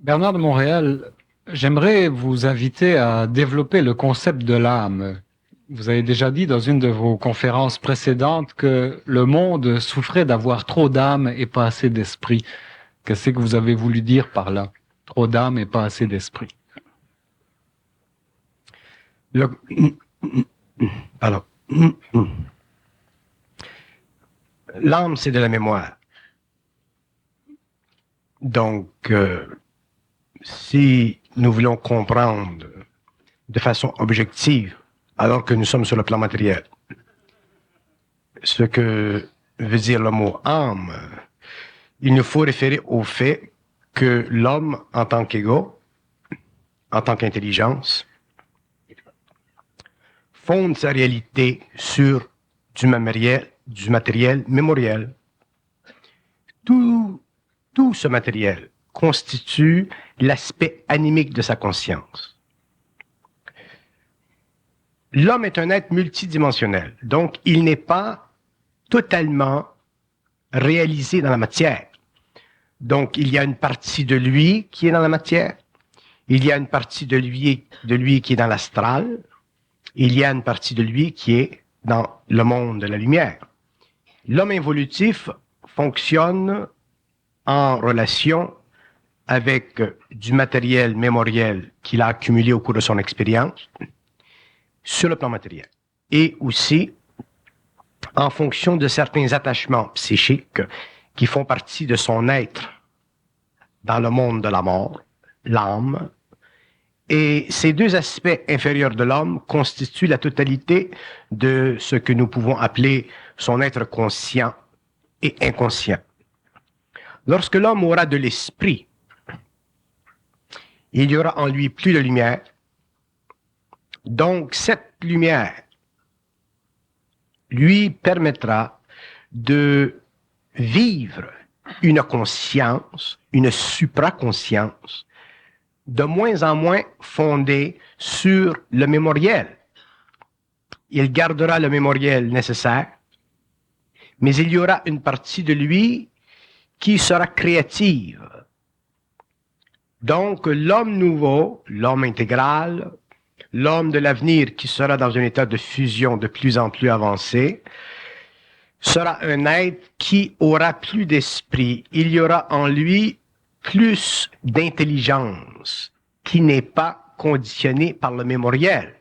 Bernard de Montréal, j'aimerais vous inviter à développer le concept de l'âme. Vous avez déjà dit dans une de vos conférences précédentes que le monde souffrait d'avoir trop d'âme et pas assez d'esprit. Qu'est-ce que vous avez voulu dire par là? Trop d'âme et pas assez d'esprit. Le- Alors, l'âme, c'est de la mémoire. Donc, si nous voulons comprendre de façon objective, alors que nous sommes sur le plan matériel, ce que veut dire le mot âme, il nous faut référer au fait que l'homme, en tant qu'ego, en tant qu'intelligence, fonde sa réalité sur du matériel mémoriel. Tout, tout ce matériel constitue l'aspect animique de sa conscience. L'homme est un être multidimensionnel, donc il n'est pas totalement réalisé dans la matière. Donc il y a une partie de lui qui est dans la matière, il y a une partie de lui qui est dans l'astral, il y a une partie de lui qui est dans le monde de la lumière. L'homme évolutif fonctionne en relation avec du matériel mémoriel qu'il a accumulé au cours de son expérience sur le plan matériel et aussi en fonction de certains attachements psychiques qui font partie de son être dans le monde de la mort, l'âme. Et ces deux aspects inférieurs de l'homme constituent la totalité de ce que nous pouvons appeler son être conscient et inconscient. Lorsque l'homme aura de l'esprit, il y aura en lui plus de lumière. Donc, cette lumière lui permettra de vivre une conscience, une supraconscience, de moins en moins fondée sur le mémoriel. Il gardera le mémoriel nécessaire, mais il y aura une partie de lui qui sera créative. Donc, l'homme nouveau, l'homme intégral, l'homme de l'avenir qui sera dans un état de fusion de plus en plus avancé, sera un être qui aura plus d'esprit. Il y aura en lui plus d'intelligence qui n'est pas conditionnée par le mémoriel.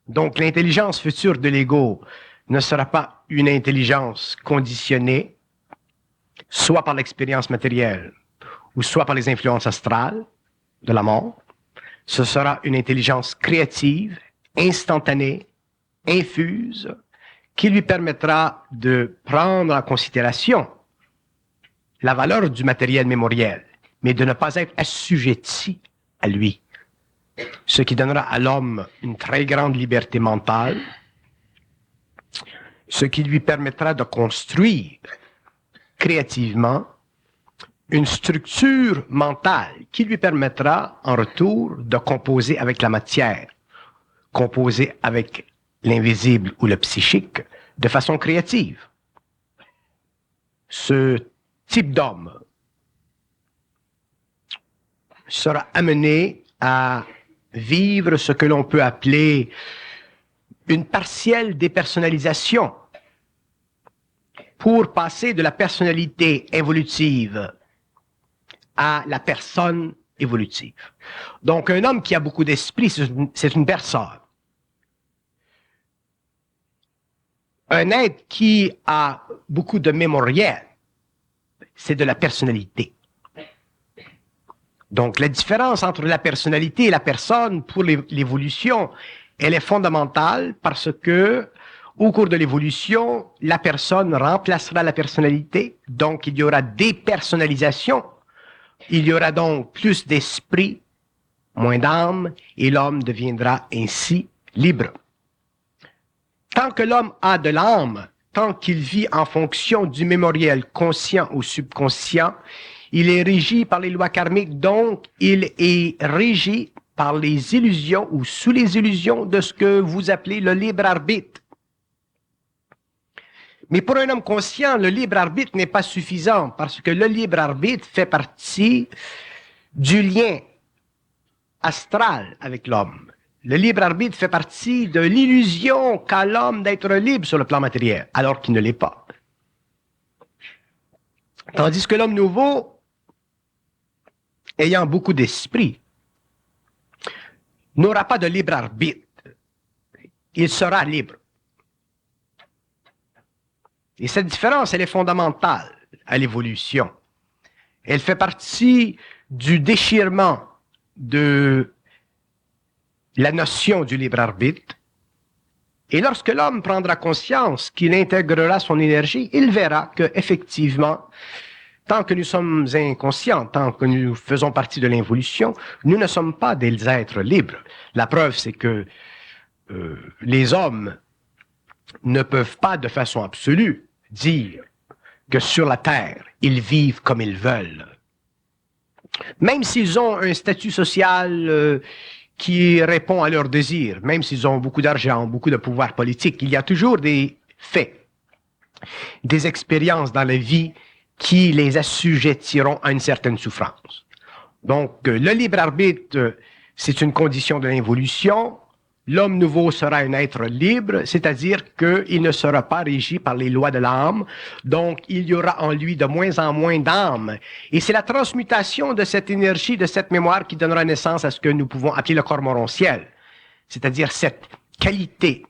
Donc, l'intelligence future de l'ego ne sera pas une intelligence conditionnée, soit par l'expérience matérielle, ou soit par les influences astrales de la mort. Ce sera une intelligence créative, instantanée, infuse, qui lui permettra de prendre en considération la valeur du matériel mémoriel, mais de ne pas être assujetti à lui. Ce qui donnera à l'homme une très grande liberté mentale, ce qui lui permettra de construire créativement une structure mentale qui lui permettra en retour de composer avec la matière, composer avec l'invisible ou le psychique de façon créative. Ce type d'homme sera amené à vivre ce que l'on peut appeler une partielle dépersonnalisation pour passer de la personnalité évolutive à la personne évolutive. Donc, un homme qui a beaucoup d'esprit, c'est une personne. Un être qui a beaucoup de mémoriel, c'est de la personnalité. Donc, la différence entre la personnalité et la personne pour l'évolution, elle est fondamentale parce que, au cours de l'évolution, la personne remplacera la personnalité. Donc, il y aura dépersonnalisation. Il y aura donc plus d'esprit, moins d'âme, et l'homme deviendra ainsi libre. Tant que l'homme a de l'âme, tant qu'il vit en fonction du mémoriel conscient ou subconscient, il est régi par les lois karmiques, donc il est régi par les illusions ou sous les illusions de ce que vous appelez le libre arbitre. Mais pour un homme conscient, le libre arbitre n'est pas suffisant parce que le libre arbitre fait partie du lien astral avec l'homme. Le libre arbitre fait partie de l'illusion qu'a l'homme d'être libre sur le plan matériel, alors qu'il ne l'est pas. Tandis que l'homme nouveau, ayant beaucoup d'esprit, n'aura pas de libre arbitre. Il sera libre. Et cette différence, elle est fondamentale à l'évolution. Elle fait partie du déchirement de la notion du libre arbitre. Et lorsque l'homme prendra conscience qu'il intégrera son énergie, il verra que, effectivement, tant que nous sommes inconscients, tant que nous faisons partie de l'involution, nous ne sommes pas des êtres libres. La preuve, c'est que les hommes ne peuvent pas de façon absolue dire que sur la Terre, ils vivent comme ils veulent. Même s'ils ont un statut social qui répond à leurs désirs, même s'ils ont beaucoup d'argent, beaucoup de pouvoir politique, il y a toujours des faits, des expériences dans la vie qui les assujettiront à une certaine souffrance. Donc, le libre arbitre, c'est une condition de l'involution. L'homme nouveau sera un être libre, c'est-à-dire qu'il ne sera pas régi par les lois de l'âme, donc il y aura en lui de moins en moins d'âme. Et c'est la transmutation de cette énergie, de cette mémoire qui donnera naissance à ce que nous pouvons appeler le corps morontiel, c'est-à-dire cette qualité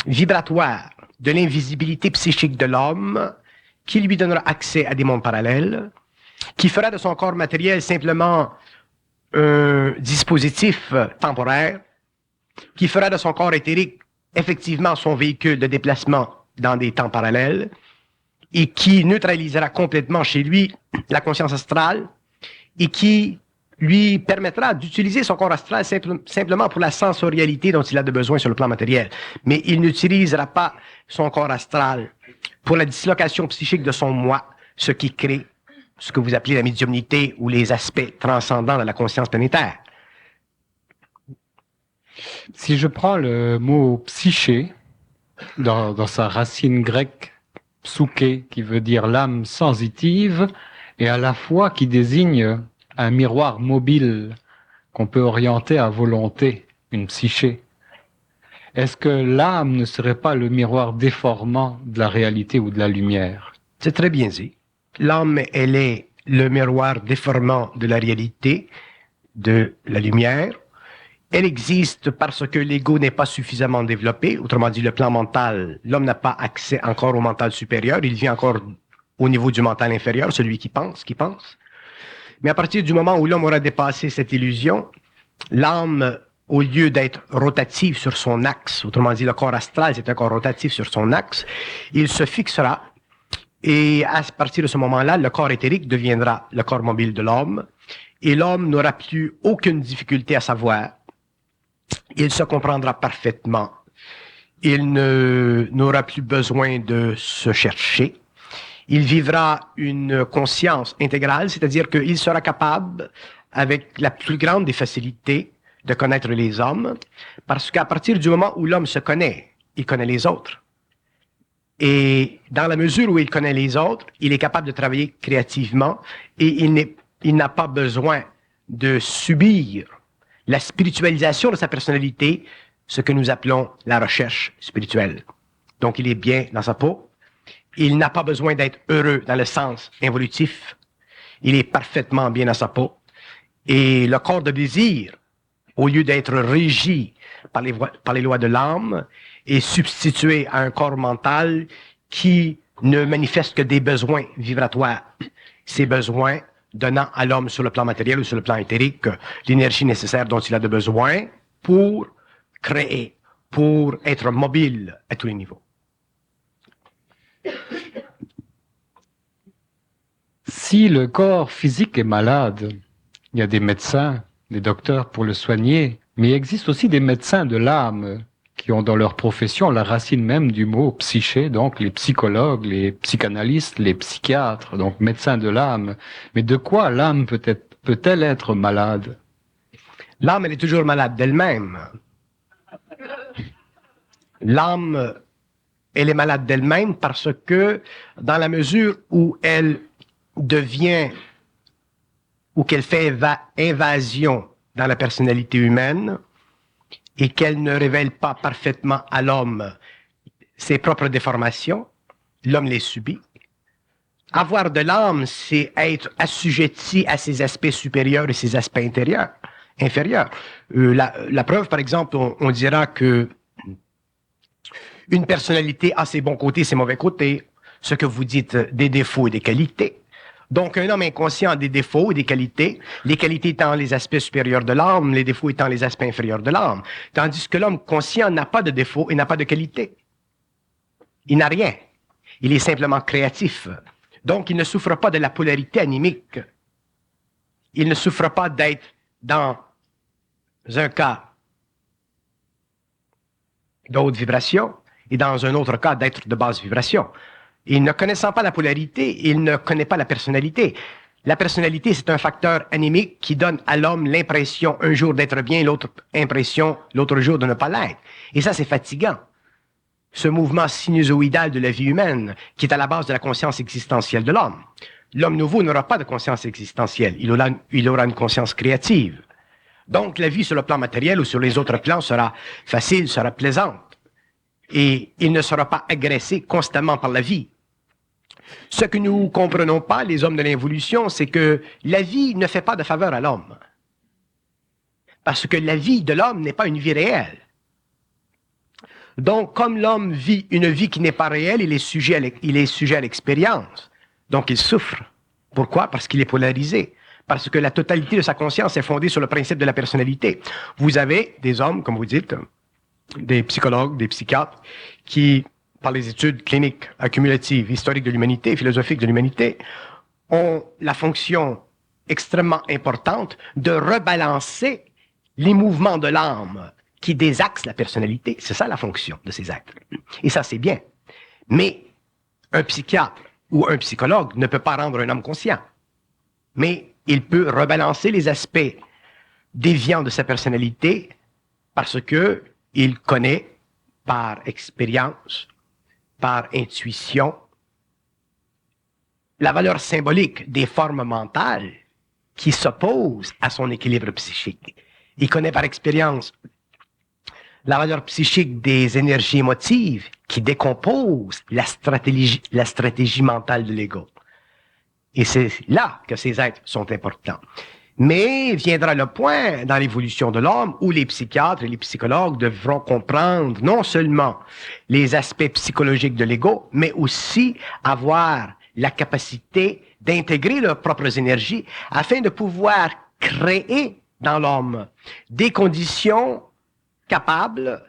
vibratoire de l'invisibilité psychique de l'homme qui lui donnera accès à des mondes parallèles, qui fera de son corps matériel simplement un dispositif temporaire, qui fera de son corps éthérique effectivement son véhicule de déplacement dans des temps parallèles et qui neutralisera complètement chez lui la conscience astrale et qui lui permettra d'utiliser son corps astral simplement pour la sensorialité dont il a de besoin sur le plan matériel. Mais il n'utilisera pas son corps astral pour la dislocation psychique de son moi, ce qui crée ce que vous appelez la médiumnité ou les aspects transcendants de la conscience planétaire. Si je prends le mot psyché, dans sa racine grecque, psyché, qui veut dire l'âme sensitive, et à la fois qui désigne un miroir mobile qu'on peut orienter à volonté, une psyché. Est-ce que l'âme ne serait pas le miroir déformant de la réalité ou de la lumière? C'est très bien dit. L'âme, elle est le miroir déformant de la réalité, de la lumière. Elle existe parce que l'ego n'est pas suffisamment développé. Autrement dit, le plan mental, l'homme n'a pas accès encore au mental supérieur. Il vit encore au niveau du mental inférieur, celui qui pense. Mais à partir du moment où l'homme aura dépassé cette illusion, l'âme, au lieu d'être rotative sur son axe, autrement dit, le corps astral, c'est un corps rotatif sur son axe, il se fixera et à partir de ce moment-là, le corps éthérique deviendra le corps mobile de l'homme et l'homme n'aura plus aucune difficulté à savoir. Il se comprendra parfaitement. Il n'aura plus besoin de se chercher. Il vivra une conscience intégrale, c'est-à-dire qu'il sera capable, avec la plus grande des facilités, de connaître les hommes, parce qu'à partir du moment où l'homme se connaît, il connaît les autres. Et dans la mesure où il connaît les autres, il est capable de travailler créativement et il n'a pas besoin de subir la spiritualisation de sa personnalité, ce que nous appelons la recherche spirituelle. Donc, il est bien dans sa peau. Il n'a pas besoin d'être heureux dans le sens involutif. Il est parfaitement bien dans sa peau. Et le corps de désir, au lieu d'être régi par les lois de l'âme, est substitué à un corps mental qui ne manifeste que des besoins vibratoires. Ces besoins donnant à l'homme sur le plan matériel ou sur le plan éthérique l'énergie nécessaire dont il a de besoin pour créer, pour être mobile à tous les niveaux. Si le corps physique est malade, il y a des médecins, des docteurs pour le soigner, mais il existe aussi des médecins de l'âme qui ont dans leur profession la racine même du mot psyché, donc les psychologues, les psychanalystes, les psychiatres, donc médecins de l'âme. Mais de quoi l'âme peut-elle être malade? L'âme, elle est toujours malade d'elle-même. L'âme, elle est malade d'elle-même parce que dans la mesure où elle devient ou qu'elle fait invasion dans la personnalité humaine et qu'elle ne révèle pas parfaitement à l'homme ses propres déformations, l'homme les subit. Avoir de l'âme, c'est être assujetti à ses aspects supérieurs et ses aspects inférieurs. La preuve, par exemple, on dira que une personnalité a ses bons côtés, ses mauvais côtés, ce que vous dites des défauts et des qualités. Donc, un homme inconscient a des défauts et des qualités, les qualités étant les aspects supérieurs de l'âme, les défauts étant les aspects inférieurs de l'âme. Tandis que l'homme conscient n'a pas de défauts et n'a pas de qualités. Il n'a rien. Il est simplement créatif. Donc, il ne souffre pas de la polarité animique. Il ne souffre pas d'être dans un cas de haute vibration et dans un autre cas d'être de basse vibration. Et ne connaissant pas la polarité, il ne connaît pas la personnalité. La personnalité, c'est un facteur animique qui donne à l'homme l'impression un jour d'être bien, l'autre impression l'autre jour de ne pas l'être. Et ça, c'est fatigant. Ce mouvement sinusoïdal de la vie humaine qui est à la base de la conscience existentielle de l'homme. L'homme nouveau n'aura pas de conscience existentielle, il aura une conscience créative. Donc la vie sur le plan matériel ou sur les autres plans sera facile, sera plaisante. Et il ne sera pas agressé constamment par la vie. Ce que nous comprenons pas, les hommes de l'involution, c'est que la vie ne fait pas de faveur à l'homme. Parce que la vie de l'homme n'est pas une vie réelle. Donc, comme l'homme vit une vie qui n'est pas réelle, il est sujet à l'expérience. Donc, il souffre. Pourquoi? Parce qu'il est polarisé. Parce que la totalité de sa conscience est fondée sur le principe de la personnalité. Vous avez des hommes, comme vous dites, des psychologues, des psychiatres, qui, par les études cliniques, accumulatives, historiques de l'humanité, philosophiques de l'humanité, ont la fonction extrêmement importante de rebalancer les mouvements de l'âme qui désaxe la personnalité. C'est ça la fonction de ces êtres. Et ça, c'est bien. Mais un psychiatre ou un psychologue ne peut pas rendre un homme conscient. Mais il peut rebalancer les aspects déviants de sa personnalité parce que il connaît par expérience, par intuition, la valeur symbolique des formes mentales qui s'opposent à son équilibre psychique. Il connaît par expérience la valeur psychique des énergies émotives qui décomposent la stratégie mentale de l'ego. Et c'est là que ces êtres sont importants. Mais viendra le point dans l'évolution de l'homme où les psychiatres et les psychologues devront comprendre non seulement les aspects psychologiques de l'ego, mais aussi avoir la capacité d'intégrer leurs propres énergies afin de pouvoir créer dans l'homme des conditions capables,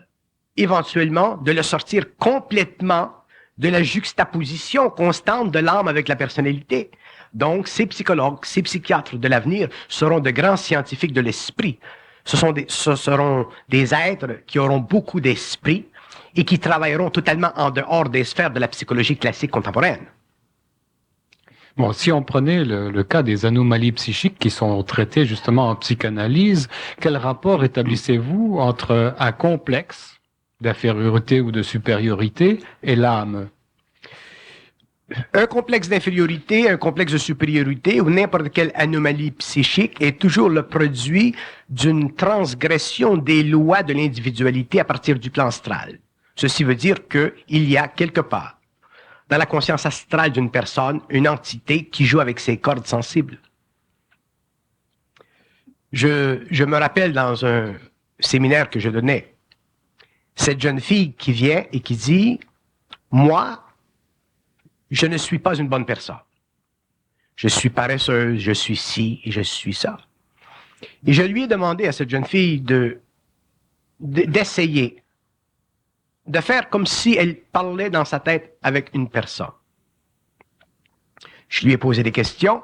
éventuellement, de le sortir complètement de la juxtaposition constante de l'âme avec la personnalité. Donc, ces psychologues, ces psychiatres de l'avenir seront de grands scientifiques de l'esprit. Ce seront des êtres qui auront beaucoup d'esprit et qui travailleront totalement en dehors des sphères de la psychologie classique contemporaine. Bon, si on prenait le cas des anomalies psychiques qui sont traitées justement en psychanalyse, quel rapport établissez-vous entre un complexe d'infériorité ou de supériorité et l'âme? Un complexe d'infériorité, un complexe de supériorité ou n'importe quelle anomalie psychique est toujours le produit d'une transgression des lois de l'individualité à partir du plan astral. Ceci veut dire qu'il y a quelque part dans la conscience astrale d'une personne, une entité qui joue avec ses cordes sensibles. Je me rappelle dans un séminaire que je donnais, cette jeune fille qui vient et qui dit « Moi, je ne suis pas une bonne personne. Je suis paresseuse, je suis ci et je suis ça. » Et je lui ai demandé à cette jeune fille d'essayer de faire comme si elle parlait dans sa tête avec une personne. Je lui ai posé des questions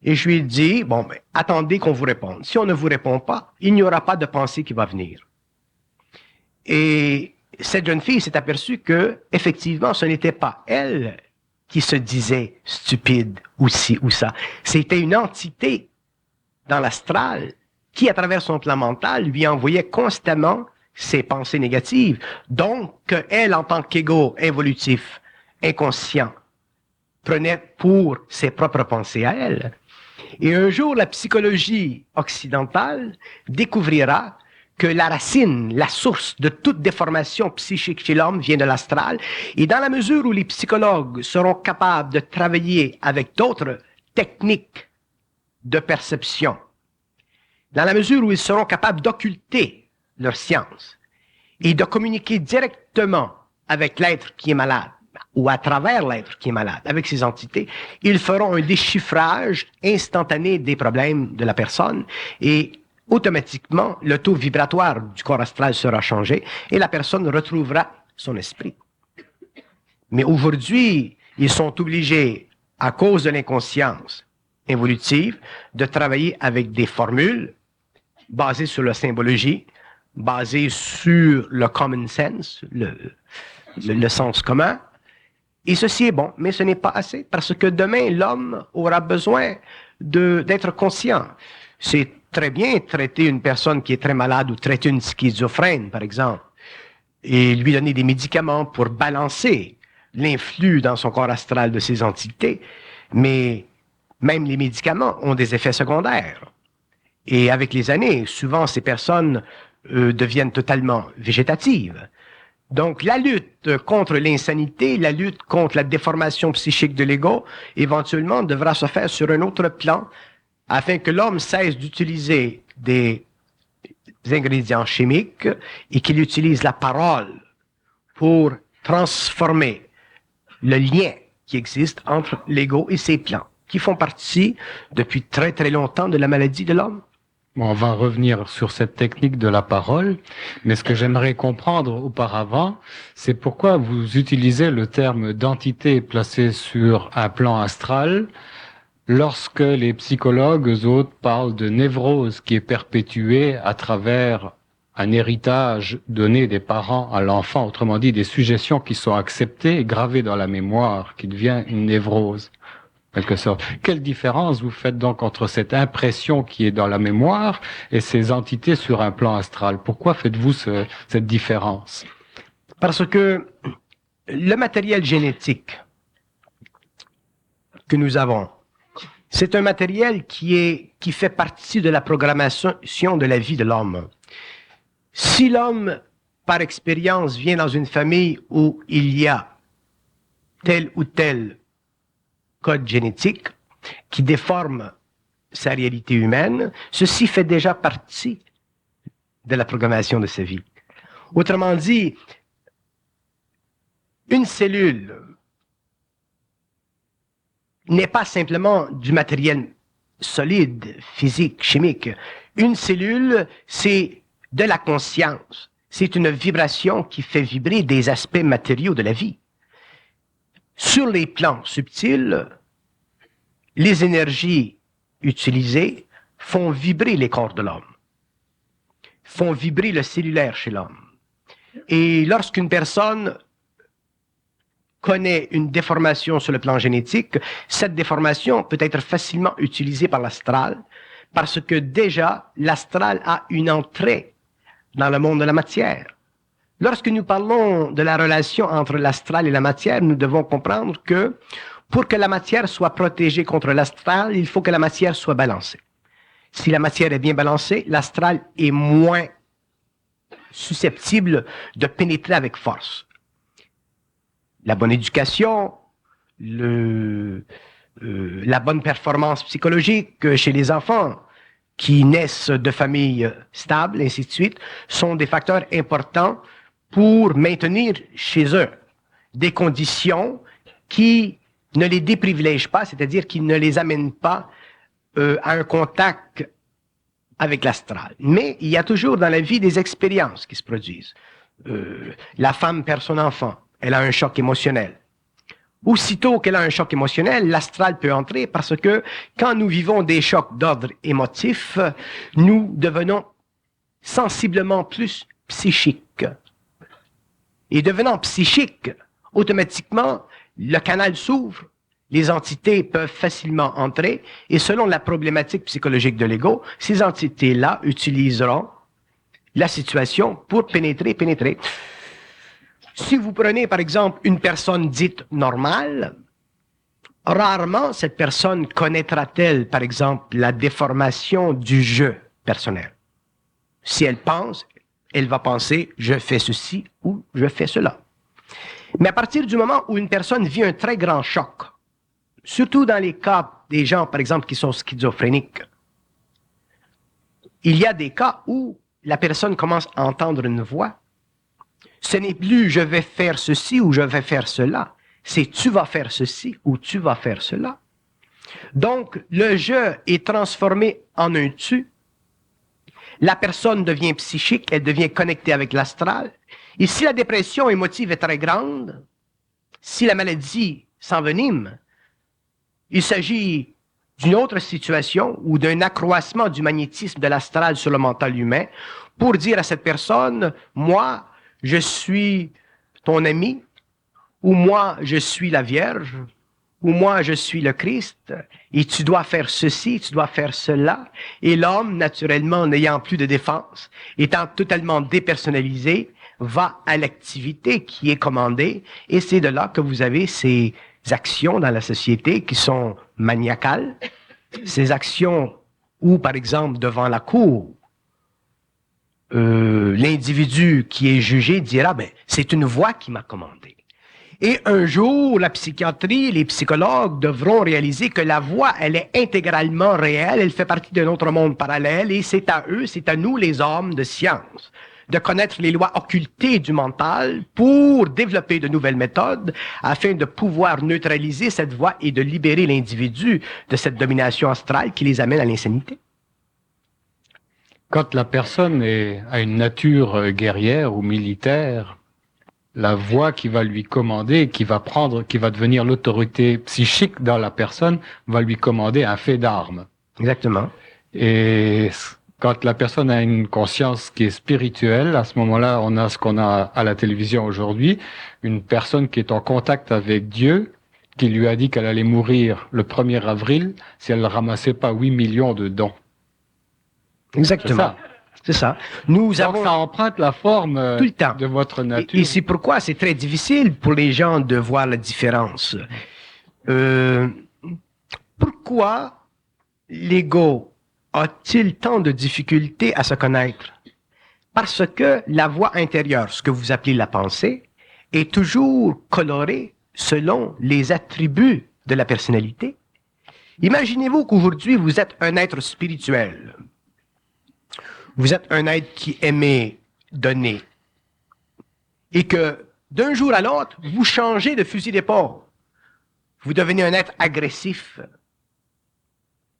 et je lui ai dit, bon, ben, attendez qu'on vous réponde. Si on ne vous répond pas, il n'y aura pas de pensée qui va venir. Et cette jeune fille s'est aperçue que, effectivement, ce n'était pas elle qui se disait stupide ou ci ou ça. C'était une entité dans l'astral qui, à travers son plan mental, lui envoyait constamment ses pensées négatives. Donc, elle, en tant qu'ego involutif, inconscient, prenait pour ses propres pensées à elle. Et un jour, la psychologie occidentale découvrira que la racine, la source de toute déformation psychique chez l'homme vient de l'astral. Et dans la mesure où les psychologues seront capables de travailler avec d'autres techniques de perception, dans la mesure où ils seront capables d'occulter leur science et de communiquer directement avec l'être qui est malade, ou à travers l'être qui est malade, avec ces entités, ils feront un déchiffrage instantané des problèmes de la personne et automatiquement, le taux vibratoire du corps astral sera changé et la personne retrouvera son esprit. Mais aujourd'hui, ils sont obligés, à cause de l'inconscience évolutive, de travailler avec des formules basées sur la symbologie, basées sur le common sense, le sens commun. Et ceci est bon, mais ce n'est pas assez, parce que demain, l'homme aura besoin d'être conscient. C'est très bien traiter une personne qui est très malade ou traiter une schizophrène, par exemple, et lui donner des médicaments pour balancer l'influx dans son corps astral de ces entités. Mais même les médicaments ont des effets secondaires. Et avec les années, souvent, ces personnes deviennent totalement végétatives. Donc, la lutte contre l'insanité, la lutte contre la déformation psychique de l'ego, éventuellement, devra se faire sur un autre plan, afin que l'homme cesse d'utiliser des ingrédients chimiques et qu'il utilise la parole pour transformer le lien qui existe entre l'ego et ses plans, qui font partie depuis très très longtemps de la maladie de l'homme. Bon, on va revenir sur cette technique de la parole, mais ce que j'aimerais comprendre auparavant, c'est pourquoi vous utilisez le terme d'entité placée sur un plan astral, lorsque les psychologues, eux autres, parlent de névrose qui est perpétuée à travers un héritage donné des parents à l'enfant, autrement dit des suggestions qui sont acceptées et gravées dans la mémoire, qui devient une névrose, en quelque sorte. Quelle différence vous faites donc entre cette impression qui est dans la mémoire et ces entités sur un plan astral? Pourquoi faites-vous cette différence? Parce que le matériel génétique que nous avons, c'est un matériel qui fait partie de la programmation de la vie de l'homme. Si l'homme, par expérience, vient dans une famille où il y a tel ou tel code génétique qui déforme sa réalité humaine, ceci fait déjà partie de la programmation de sa vie. Autrement dit, une cellule n'est pas simplement du matériel solide, physique, chimique. Une cellule, c'est de la conscience. C'est une vibration qui fait vibrer des aspects matériaux de la vie. Sur les plans subtils, les énergies utilisées font vibrer les corps de l'homme, font vibrer le cellulaire chez l'homme. Et lorsqu'une personne connaît une déformation sur le plan génétique, cette déformation peut être facilement utilisée par l'astral, parce que déjà, l'astral a une entrée dans le monde de la matière. Lorsque nous parlons de la relation entre l'astral et la matière, nous devons comprendre que pour que la matière soit protégée contre l'astral, il faut que la matière soit balancée. Si la matière est bien balancée, l'astral est moins susceptible de pénétrer avec force. La bonne éducation, la bonne performance psychologique chez les enfants qui naissent de familles stables, ainsi de suite, sont des facteurs importants pour maintenir chez eux des conditions qui ne les déprivilègent pas, c'est-à-dire qui ne les amènent pas à un contact avec l'astral. Mais il y a toujours dans la vie des expériences qui se produisent. La femme perd son enfant, elle a un choc émotionnel. Aussitôt qu'elle a un choc émotionnel, l'astral peut entrer parce que quand nous vivons des chocs d'ordre émotif, nous devenons sensiblement plus psychiques. Et devenant psychiques, automatiquement, le canal s'ouvre, les entités peuvent facilement entrer et selon la problématique psychologique de l'ego, ces entités-là utiliseront la situation pour pénétrer. Si vous prenez, par exemple, une personne dite normale, rarement cette personne connaîtra-t-elle, par exemple, la déformation du je personnel. Si elle pense, elle va penser « je fais ceci » ou « je fais cela ». Mais à partir du moment où une personne vit un très grand choc, surtout dans les cas des gens, par exemple, qui sont schizophréniques, il y a des cas où la personne commence à entendre une voix. Ce n'est plus « je vais faire ceci » ou « je vais faire cela ». C'est « tu vas faire ceci » ou « tu vas faire cela ». Donc, le « je » est transformé en un « tu ». La personne devient psychique, elle devient connectée avec l'astral. Et si la dépression émotive est très grande, si la maladie s'envenime, il s'agit d'une autre situation ou d'un accroissement du magnétisme de l'astral sur le mental humain pour dire à cette personne, moi, je suis ton ami, ou moi, je suis la Vierge, ou moi, je suis le Christ, et tu dois faire ceci, tu dois faire cela. Et l'homme, naturellement, n'ayant plus de défense, étant totalement dépersonnalisé, va à l'activité qui est commandée, et c'est de là que vous avez ces actions dans la société qui sont maniacales, ces actions où, par exemple, devant la cour, l'individu qui est jugé dira, ben, c'est une voix qui m'a commandé. Et un jour, la psychiatrie, les psychologues devront réaliser que la voix, elle est intégralement réelle, elle fait partie d'un autre monde parallèle, et c'est à eux, c'est à nous, les hommes de science, de connaître les lois occultées du mental pour développer de nouvelles méthodes afin de pouvoir neutraliser cette voix et de libérer l'individu de cette domination astrale qui les amène à l'insanité. Quand la personne a une nature guerrière ou militaire, la voix qui va lui commander, qui va devenir l'autorité psychique dans la personne, va lui commander un fait d'armes. Exactement. Et quand la personne a une conscience qui est spirituelle, à ce moment-là, on a ce qu'on a à la télévision aujourd'hui, une personne qui est en contact avec Dieu, qui lui a dit qu'elle allait mourir le 1er avril si elle ne ramassait pas 8 millions de dons. Exactement. C'est ça. Nous Donc avons ça emprunte la forme tout le temps de votre nature. Et c'est pourquoi c'est très difficile pour les gens de voir la différence. Pourquoi l'ego a-t-il tant de difficultés à se connaître? Parce que la voix intérieure, ce que vous appelez la pensée, est toujours colorée selon les attributs de la personnalité. Imaginez-vous qu'aujourd'hui, vous êtes un être spirituel. Vous êtes un être qui aimait donner. Et que d'un jour à l'autre, vous changez de fusil d'épaule. Vous devenez un être agressif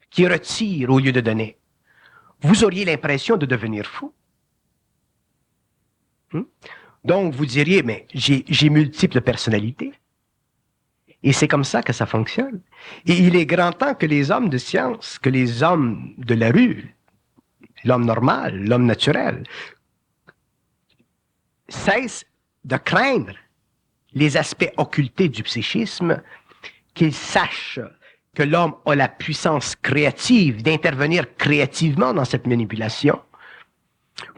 qui retire au lieu de donner. Vous auriez l'impression de devenir fou. Donc, vous diriez, mais j'ai multiples personnalités. Et c'est comme ça que ça fonctionne. Et il est grand temps que les hommes de science, que les hommes de la rue, l'homme normal, l'homme naturel, cessent de craindre les aspects occultés du psychisme, qu'ils sachent que l'homme a la puissance créative d'intervenir créativement dans cette manipulation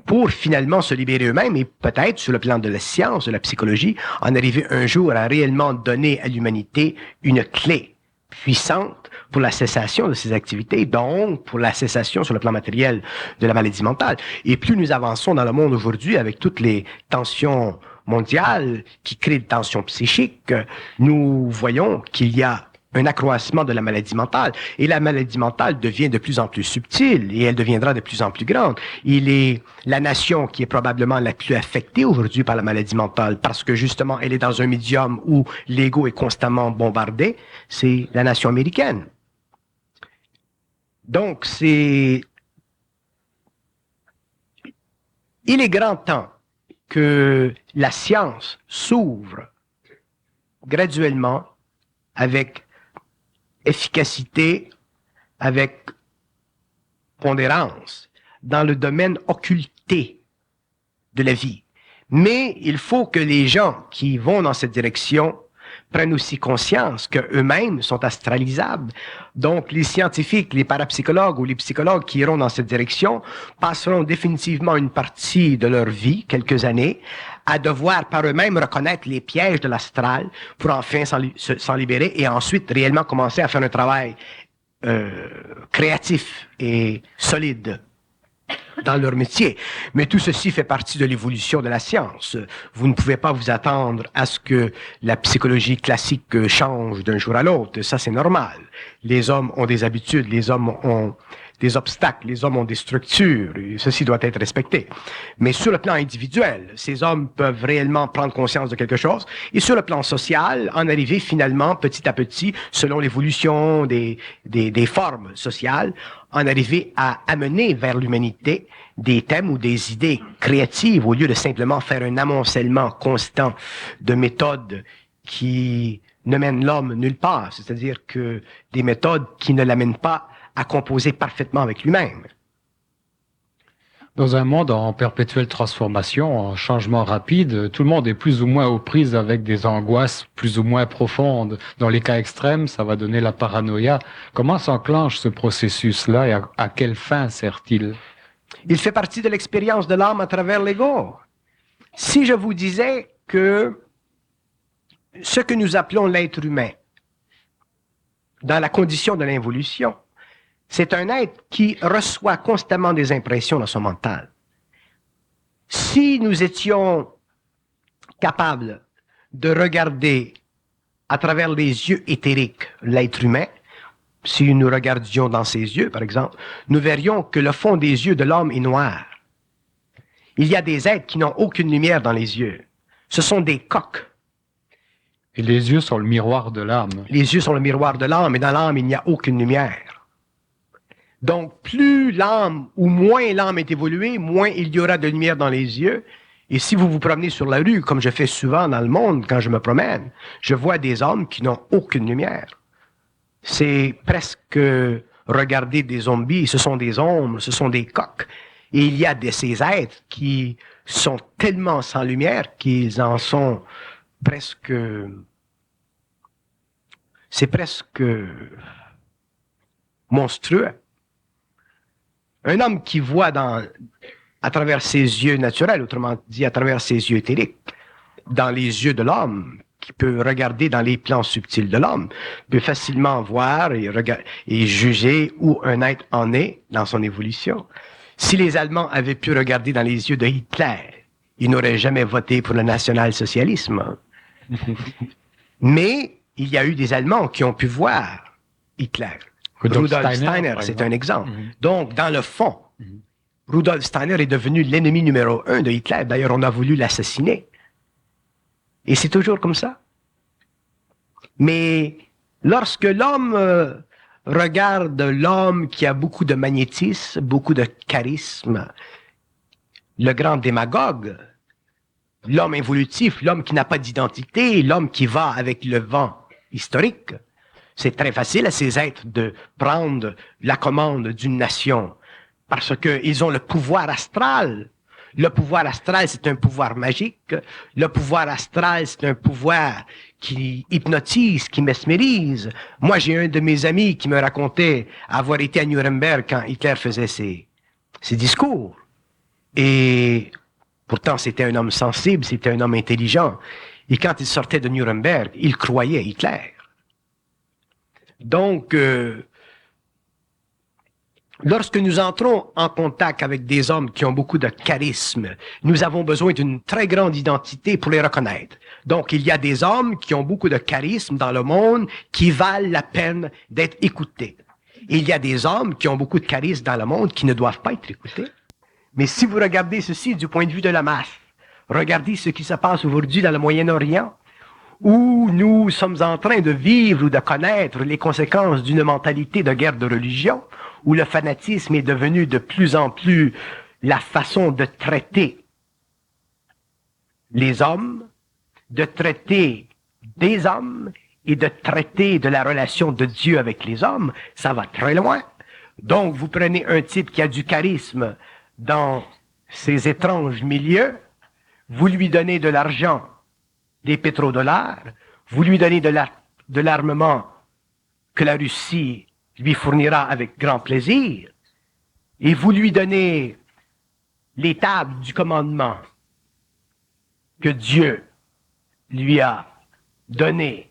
pour finalement se libérer eux-mêmes et peut-être, sur le plan de la science, de la psychologie, en arriver un jour à réellement donner à l'humanité une clé puissante pour la cessation de ces activités, donc pour la cessation sur le plan matériel de la maladie mentale. Et plus nous avançons dans le monde aujourd'hui avec toutes les tensions mondiales qui créent des tensions psychiques, nous voyons qu'il y a un accroissement de la maladie mentale. Et la maladie mentale devient de plus en plus subtile et elle deviendra de plus en plus grande. Il est la nation qui est probablement la plus affectée aujourd'hui par la maladie mentale parce que justement elle est dans un médium où l'ego est constamment bombardé, c'est la nation américaine. Donc il est grand temps que la science s'ouvre graduellement avec efficacité, avec pondérance, dans le domaine occulté de la vie. Mais il faut que les gens qui vont dans cette direction prennent aussi conscience qu'eux-mêmes sont astralisables. Donc, les scientifiques, les parapsychologues ou les psychologues qui iront dans cette direction passeront définitivement une partie de leur vie, quelques années, à devoir par eux-mêmes reconnaître les pièges de l'astral pour enfin s'en libérer et ensuite réellement commencer à faire un travail créatif et solide dans leur métier. Mais tout ceci fait partie de l'évolution de la science. Vous ne pouvez pas vous attendre à ce que la psychologie classique change d'un jour à l'autre. Ça, c'est normal. Les hommes ont des habitudes, les hommes ont des obstacles, les hommes ont des structures, et ceci doit être respecté. Mais sur le plan individuel, ces hommes peuvent réellement prendre conscience de quelque chose, et sur le plan social, en arriver finalement, petit à petit, selon l'évolution des formes sociales, en arriver à amener vers l'humanité des thèmes ou des idées créatives, au lieu de simplement faire un amoncellement constant de méthodes qui ne mènent l'homme nulle part, c'est-à-dire que des méthodes qui ne l'amènent pas à composer parfaitement avec lui-même. Dans un monde en perpétuelle transformation, en changement rapide, tout le monde est plus ou moins aux prises avec des angoisses plus ou moins profondes. Dans les cas extrêmes, ça va donner la paranoïa. Comment s'enclenche ce processus-là et à quelle fin sert-il? Il fait partie de l'expérience de l'âme à travers l'ego. Si je vous disais que ce que nous appelons l'être humain, dans la condition de l'involution, c'est un être qui reçoit constamment des impressions dans son mental. Si nous étions capables de regarder à travers les yeux éthériques l'être humain, si nous regardions dans ses yeux, par exemple, nous verrions que le fond des yeux de l'homme est noir. Il y a des êtres qui n'ont aucune lumière dans les yeux. Ce sont des coques. Et les yeux sont le miroir de l'âme. Les yeux sont le miroir de l'âme, et dans l'âme, il n'y a aucune lumière. Donc, plus l'âme ou moins l'âme est évoluée, moins il y aura de lumière dans les yeux. Et si vous vous promenez sur la rue, comme je fais souvent dans le monde quand je me promène, je vois des hommes qui n'ont aucune lumière. C'est presque regarder des zombies, ce sont des ombres, ce sont des coques. Et il y a de ces êtres qui sont tellement sans lumière qu'ils en sont presque... C'est presque monstrueux. Un homme qui voit à travers ses yeux naturels, autrement dit à travers ses yeux éthériques, dans les yeux de l'homme, qui peut regarder dans les plans subtils de l'homme, peut facilement voir et juger où un être en est dans son évolution. Si les Allemands avaient pu regarder dans les yeux de Hitler, ils n'auraient jamais voté pour le national-socialisme. Mais il y a eu des Allemands qui ont pu voir Hitler. Rudolf Steiner, c'est un exemple. Donc, dans le fond, Rudolf Steiner est devenu l'ennemi numéro 1 de Hitler. D'ailleurs, on a voulu l'assassiner. Et c'est toujours comme ça. Mais lorsque l'homme regarde l'homme qui a beaucoup de magnétisme, beaucoup de charisme, le grand démagogue, l'homme évolutif, l'homme qui n'a pas d'identité, l'homme qui va avec le vent historique, c'est très facile à ces êtres de prendre la commande d'une nation parce qu'ils ont le pouvoir astral. Le pouvoir astral, c'est un pouvoir magique. Le pouvoir astral, c'est un pouvoir qui hypnotise, qui mesmérise. Moi, j'ai un de mes amis qui me racontait avoir été à Nuremberg quand Hitler faisait ses discours. Et pourtant, c'était un homme sensible, c'était un homme intelligent. Et quand il sortait de Nuremberg, il croyait Hitler. Donc, lorsque nous entrons en contact avec des hommes qui ont beaucoup de charisme, nous avons besoin d'une très grande identité pour les reconnaître. Donc, il y a des hommes qui ont beaucoup de charisme dans le monde qui valent la peine d'être écoutés. Il y a des hommes qui ont beaucoup de charisme dans le monde qui ne doivent pas être écoutés. Mais si vous regardez ceci du point de vue de la masse, regardez ce qui se passe aujourd'hui dans le Moyen-Orient, où nous sommes en train de vivre ou de connaître les conséquences d'une mentalité de guerre de religion, où le fanatisme est devenu de plus en plus la façon de traiter les hommes, de traiter des hommes et de traiter de la relation de Dieu avec les hommes, ça va très loin. Donc, vous prenez un type qui a du charisme dans ces étranges milieux, vous lui donnez de l'argent, des pétrodollars, vous lui donnez de l'armement que la Russie lui fournira avec grand plaisir, et vous lui donnez les tables du commandement que Dieu lui a donné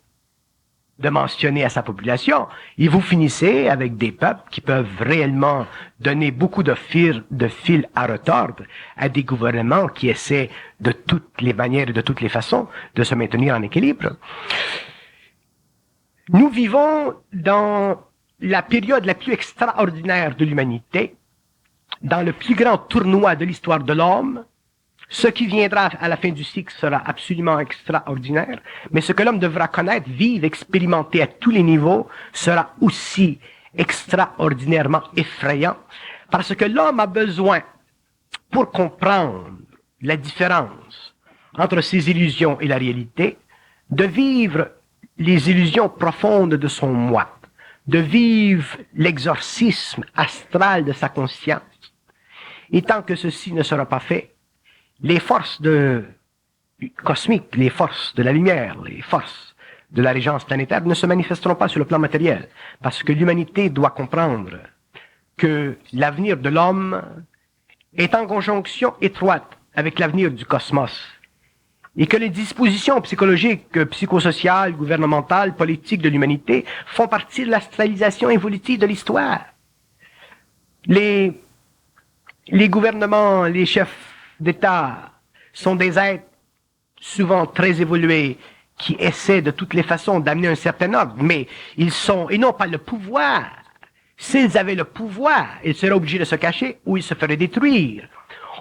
de mentionner à sa population, et vous finissez avec des peuples qui peuvent réellement donner beaucoup de fil à retordre à des gouvernements qui essaient de toutes les manières et de toutes les façons de se maintenir en équilibre. Nous vivons dans la période la plus extraordinaire de l'humanité, dans le plus grand tournoi de l'histoire de l'homme. Ce qui viendra à la fin du cycle sera absolument extraordinaire, mais ce que l'homme devra connaître, vivre, expérimenter à tous les niveaux sera aussi extraordinairement effrayant, parce que l'homme a besoin, pour comprendre la différence entre ses illusions et la réalité, de vivre les illusions profondes de son moi, de vivre l'exorcisme astral de sa conscience. Et tant que ceci ne sera pas fait, les forces cosmiques, les forces de la lumière, les forces de la régence planétaire ne se manifesteront pas sur le plan matériel, parce que l'humanité doit comprendre que l'avenir de l'homme est en conjonction étroite avec l'avenir du cosmos, et que les dispositions psychologiques, psychosociales, gouvernementales, politiques de l'humanité font partie de l'astralisation évolutive de l'histoire. Les gouvernements, les chefs d'État sont des êtres souvent très évolués qui essaient de toutes les façons d'amener un certain ordre, mais ils n'ont pas le pouvoir. S'ils avaient le pouvoir, ils seraient obligés de se cacher ou ils se feraient détruire.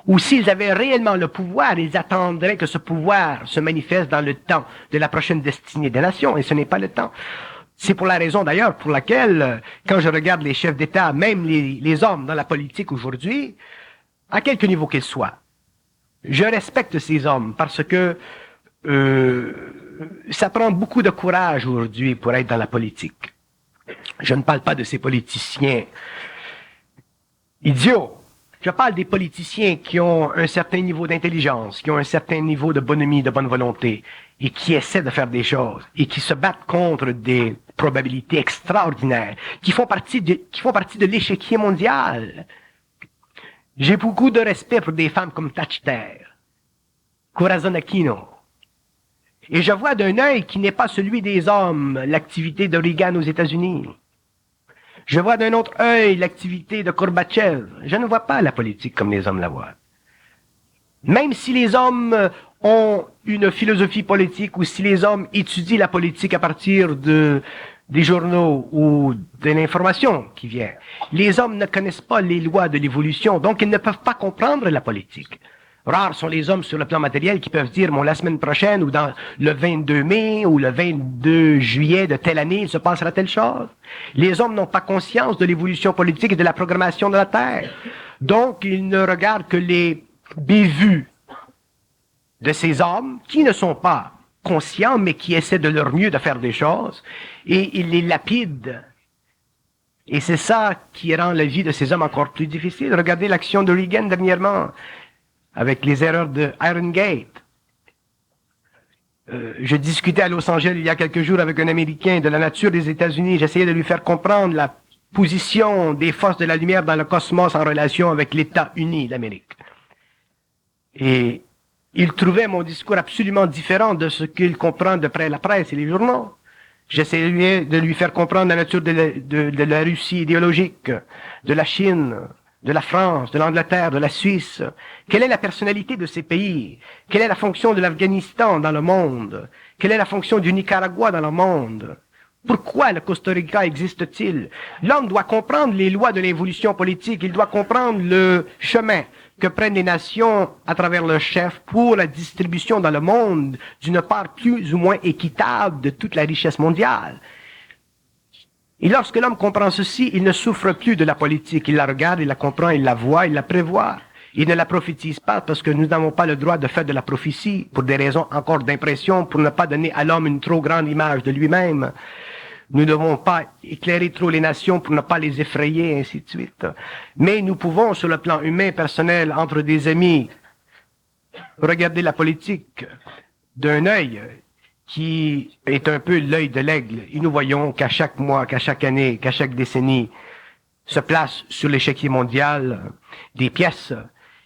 Ou s'ils avaient réellement le pouvoir, ils attendraient que ce pouvoir se manifeste dans le temps de la prochaine destinée des nations, et ce n'est pas le temps. C'est pour la raison d'ailleurs pour laquelle, quand je regarde les chefs d'État, même les hommes dans la politique aujourd'hui, à quelque niveau qu'ils soient, je respecte ces hommes parce que ça prend beaucoup de courage aujourd'hui pour être dans la politique. Je ne parle pas de ces politiciens idiots. Je parle des politiciens qui ont un certain niveau d'intelligence, qui ont un certain niveau de bonhomie, de bonne volonté, et qui essaient de faire des choses, et qui se battent contre des probabilités extraordinaires, qui font partie de l'échiquier mondial. J'ai beaucoup de respect pour des femmes comme Thatcher, Corazon Aquino. Et je vois d'un œil qui n'est pas celui des hommes l'activité de Reagan aux États-Unis. Je vois d'un autre œil l'activité de Gorbatchev. Je ne vois pas la politique comme les hommes la voient. Même si les hommes ont une philosophie politique ou si les hommes étudient la politique à partir des journaux ou de l'information qui vient, les hommes ne connaissent pas les lois de l'évolution, donc ils ne peuvent pas comprendre la politique. Rares sont les hommes sur le plan matériel qui peuvent dire, la semaine prochaine ou dans le 22 mai ou le 22 juillet de telle année, il se passera telle chose. Les hommes n'ont pas conscience de l'évolution politique et de la programmation de la Terre. Donc, ils ne regardent que les bévues de ces hommes qui ne sont pas conscients, mais qui essaient de leur mieux de faire des choses, et ils les lapident. Et c'est ça qui rend la vie de ces hommes encore plus difficile. Regardez l'action de Reagan dernièrement, avec les erreurs de Iron Gate. Je discutais à Los Angeles il y a quelques jours avec un Américain de la nature des États-Unis. J'essayais de lui faire comprendre la position des forces de la lumière dans le cosmos en relation avec l'État uni d'Amérique. Et il trouvait mon discours absolument différent de ce qu'il comprend d'après la presse et les journaux. J'essayais de lui faire comprendre la nature de la Russie idéologique, de la Chine, de la France, de l'Angleterre, de la Suisse. Quelle est la personnalité de ces pays? Quelle est la fonction de l'Afghanistan dans le monde? Quelle est la fonction du Nicaragua dans le monde? Pourquoi le Costa Rica existe-t-il? L'homme doit comprendre les lois de l'évolution politique, il doit comprendre le chemin que prennent les nations à travers leur chef pour la distribution dans le monde d'une part plus ou moins équitable de toute la richesse mondiale. Et lorsque l'homme comprend ceci, il ne souffre plus de la politique. Il la regarde, il la comprend, il la voit, il la prévoit. Il ne la prophétise pas parce que nous n'avons pas le droit de faire de la prophétie pour des raisons encore d'impression, pour ne pas donner à l'homme une trop grande image de lui-même. Nous ne devons pas éclairer trop les nations pour ne pas les effrayer, et ainsi de suite. Mais nous pouvons, sur le plan humain, personnel, entre des amis, regarder la politique d'un œil qui est un peu l'œil de l'aigle. Et nous voyons qu'à chaque mois, qu'à chaque année, qu'à chaque décennie, se placent sur l'échiquier mondial des pièces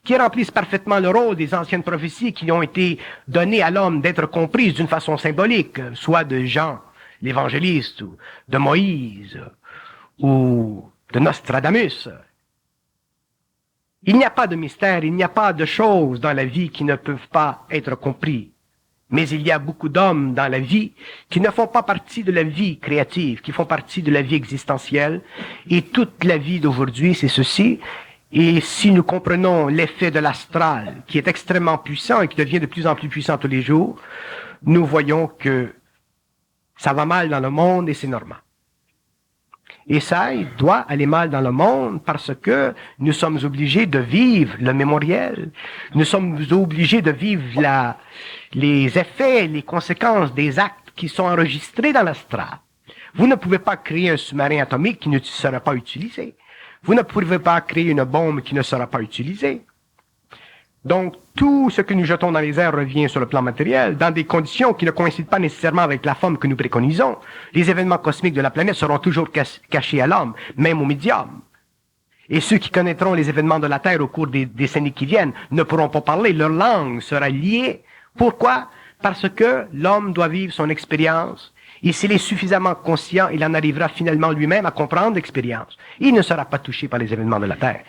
qui remplissent parfaitement le rôle des anciennes prophéties qui ont été données à l'homme d'être comprises d'une façon symbolique, soit de Jean l'évangéliste, ou de Moïse, ou de Nostradamus. Il n'y a pas de mystère, il n'y a pas de choses dans la vie qui ne peuvent pas être comprises. Mais il y a beaucoup d'hommes dans la vie qui ne font pas partie de la vie créative, qui font partie de la vie existentielle. Et toute la vie d'aujourd'hui, c'est ceci. Et si nous comprenons l'effet de l'astral, qui est extrêmement puissant et qui devient de plus en plus puissant tous les jours, nous voyons que ça va mal dans le monde et c'est normal. Et ça, il doit aller mal dans le monde parce que nous sommes obligés de vivre le mémoriel. Nous sommes obligés de vivre les effets, les conséquences des actes qui sont enregistrés dans l'astral. Vous ne pouvez pas créer un sous-marin atomique qui ne sera pas utilisé. Vous ne pouvez pas créer une bombe qui ne sera pas utilisée. Donc, tout ce que nous jetons dans les airs revient sur le plan matériel, dans des conditions qui ne coïncident pas nécessairement avec la forme que nous préconisons. Les événements cosmiques de la planète seront toujours cachés à l'homme, même au médium. Et ceux qui connaîtront les événements de la Terre au cours des décennies qui viennent ne pourront pas parler, leur langue sera liée. Pourquoi? Parce que l'homme doit vivre son expérience, et s'il est suffisamment conscient, il en arrivera finalement lui-même à comprendre l'expérience. Il ne sera pas touché par les événements de la Terre.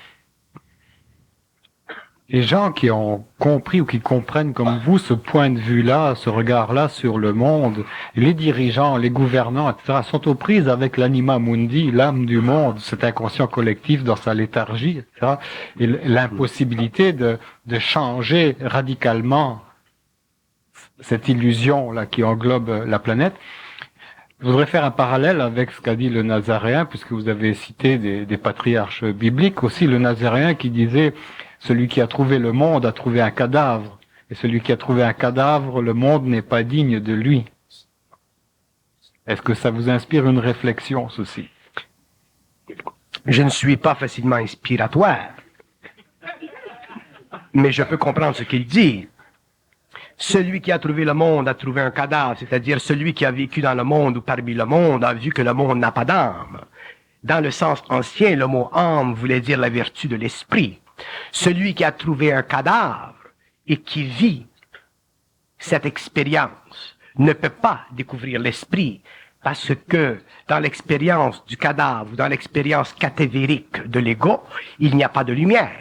Les gens qui ont compris ou qui comprennent comme vous ce point de vue-là, ce regard-là sur le monde, les dirigeants, les gouvernants, etc., sont aux prises avec l'anima mundi, l'âme du monde, cet inconscient collectif dans sa léthargie, etc., et l'impossibilité de changer radicalement cette illusion-là qui englobe la planète. Je voudrais faire un parallèle avec ce qu'a dit le Nazaréen, puisque vous avez cité des patriarches bibliques, aussi le Nazaréen qui disait « Celui qui a trouvé le monde a trouvé un cadavre, et celui qui a trouvé un cadavre, le monde n'est pas digne de lui. » Est-ce que ça vous inspire une réflexion, ceci? Je ne suis pas facilement inspiratoire, mais je peux comprendre ce qu'il dit. Celui qui a trouvé le monde a trouvé un cadavre, c'est-à-dire celui qui a vécu dans le monde ou parmi le monde a vu que le monde n'a pas d'âme. Dans le sens ancien, le mot âme voulait dire la vertu de l'esprit. Celui qui a trouvé un cadavre et qui vit cette expérience ne peut pas découvrir l'esprit parce que dans l'expérience du cadavre ou dans l'expérience catavérique de l'ego, il n'y a pas de lumière.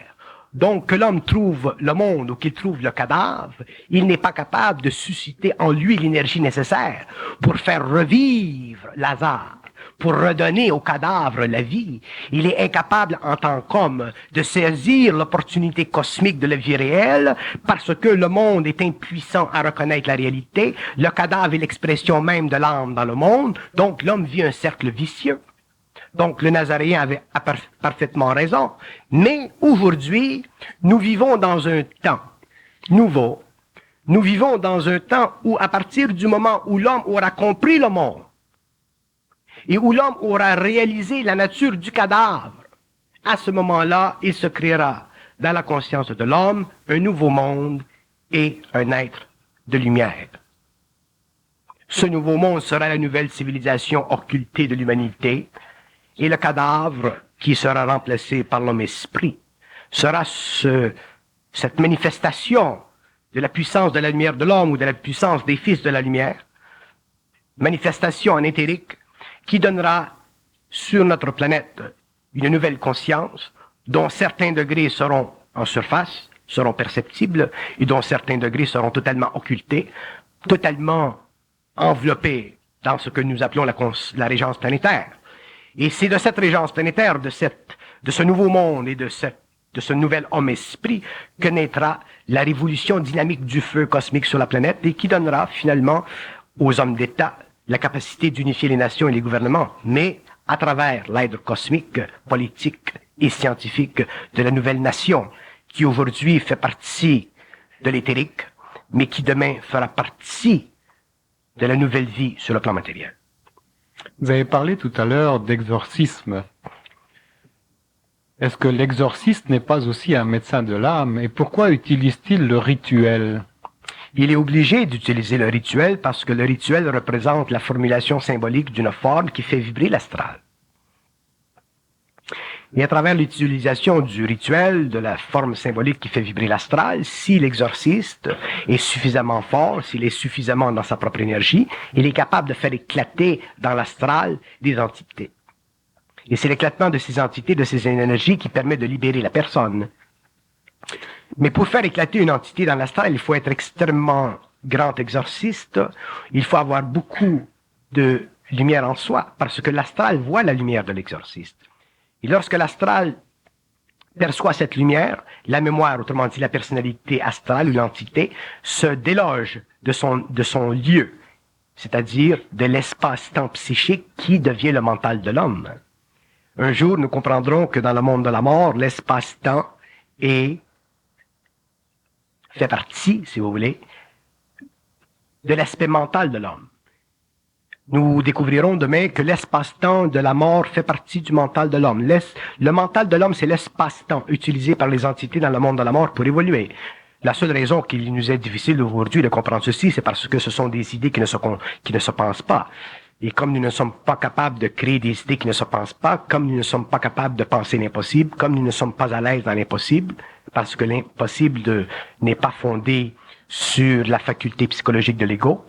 Donc, que l'homme trouve le monde ou qu'il trouve le cadavre, il n'est pas capable de susciter en lui l'énergie nécessaire pour faire revivre Lazare, pour redonner au cadavre la vie. Il est incapable en tant qu'homme de saisir l'opportunité cosmique de la vie réelle parce que le monde est impuissant à reconnaître la réalité. Le cadavre est l'expression même de l'âme dans le monde, donc l'homme vit un cercle vicieux. Donc, le Nazaréen avait parfaitement raison. Mais aujourd'hui, nous vivons dans un temps nouveau. Nous vivons dans un temps où, à partir du moment où l'homme aura compris le monde et où l'homme aura réalisé la nature du cadavre, à ce moment-là, il se créera dans la conscience de l'homme un nouveau monde et un être de lumière. Ce nouveau monde sera la nouvelle civilisation occultée de l'humanité. Et le cadavre, qui sera remplacé par l'homme-esprit, sera cette manifestation de la puissance de la lumière de l'homme ou de la puissance des fils de la lumière, manifestation en éthérique, qui donnera sur notre planète une nouvelle conscience, dont certains degrés seront en surface, seront perceptibles, et dont certains degrés seront totalement occultés, totalement enveloppés dans ce que nous appelons la régence planétaire. Et c'est de cette régence planétaire, de ce nouveau monde et de ce nouvel homme-esprit que naîtra la révolution dynamique du feu cosmique sur la planète et qui donnera finalement aux hommes d'État la capacité d'unifier les nations et les gouvernements, mais à travers l'aide cosmique, politique et scientifique de la nouvelle nation qui aujourd'hui fait partie de l'éthérique, mais qui demain fera partie de la nouvelle vie sur le plan matériel. Vous avez parlé tout à l'heure d'exorcisme. Est-ce que l'exorciste n'est pas aussi un médecin de l'âme? Et pourquoi utilise-t-il le rituel? Il est obligé d'utiliser le rituel parce que le rituel représente la formulation symbolique d'une forme qui fait vibrer l'astral. Et à travers l'utilisation du rituel, de la forme symbolique qui fait vibrer l'astral, si l'exorciste est suffisamment fort, s'il est suffisamment dans sa propre énergie, il est capable de faire éclater dans l'astral des entités. Et c'est l'éclatement de ces entités, de ces énergies qui permet de libérer la personne. Mais pour faire éclater une entité dans l'astral, il faut être extrêmement grand exorciste, il faut avoir beaucoup de lumière en soi, parce que l'astral voit la lumière de l'exorciste. Et lorsque l'astral perçoit cette lumière, la mémoire, autrement dit la personnalité astrale ou l'entité, se déloge de son lieu, c'est-à-dire de l'espace-temps psychique qui devient le mental de l'homme. Un jour, nous comprendrons que dans le monde de la mort, l'espace-temps fait partie, si vous voulez, de l'aspect mental de l'homme. Nous découvrirons demain que l'espace-temps de la mort fait partie du mental de l'homme. Le mental de l'homme, c'est l'espace-temps utilisé par les entités dans le monde de la mort pour évoluer. La seule raison qu'il nous est difficile aujourd'hui de comprendre ceci, c'est parce que ce sont des idées qui ne se pensent pas. Et comme nous ne sommes pas capables de créer des idées qui ne se pensent pas, comme nous ne sommes pas capables de penser l'impossible, comme nous ne sommes pas à l'aise dans l'impossible, parce que l'impossible n'est pas fondé sur la faculté psychologique de l'ego,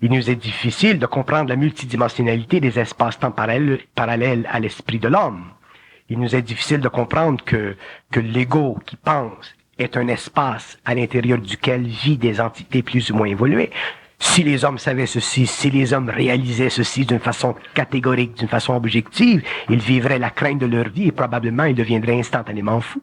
il nous est difficile de comprendre la multidimensionnalité des espaces-temps parallèles à l'esprit de l'homme. Il nous est difficile de comprendre que l'ego qui pense est un espace à l'intérieur duquel vivent des entités plus ou moins évoluées. Si les hommes savaient ceci, si les hommes réalisaient ceci d'une façon catégorique, d'une façon objective, ils vivraient la crainte de leur vie et probablement ils deviendraient instantanément fous.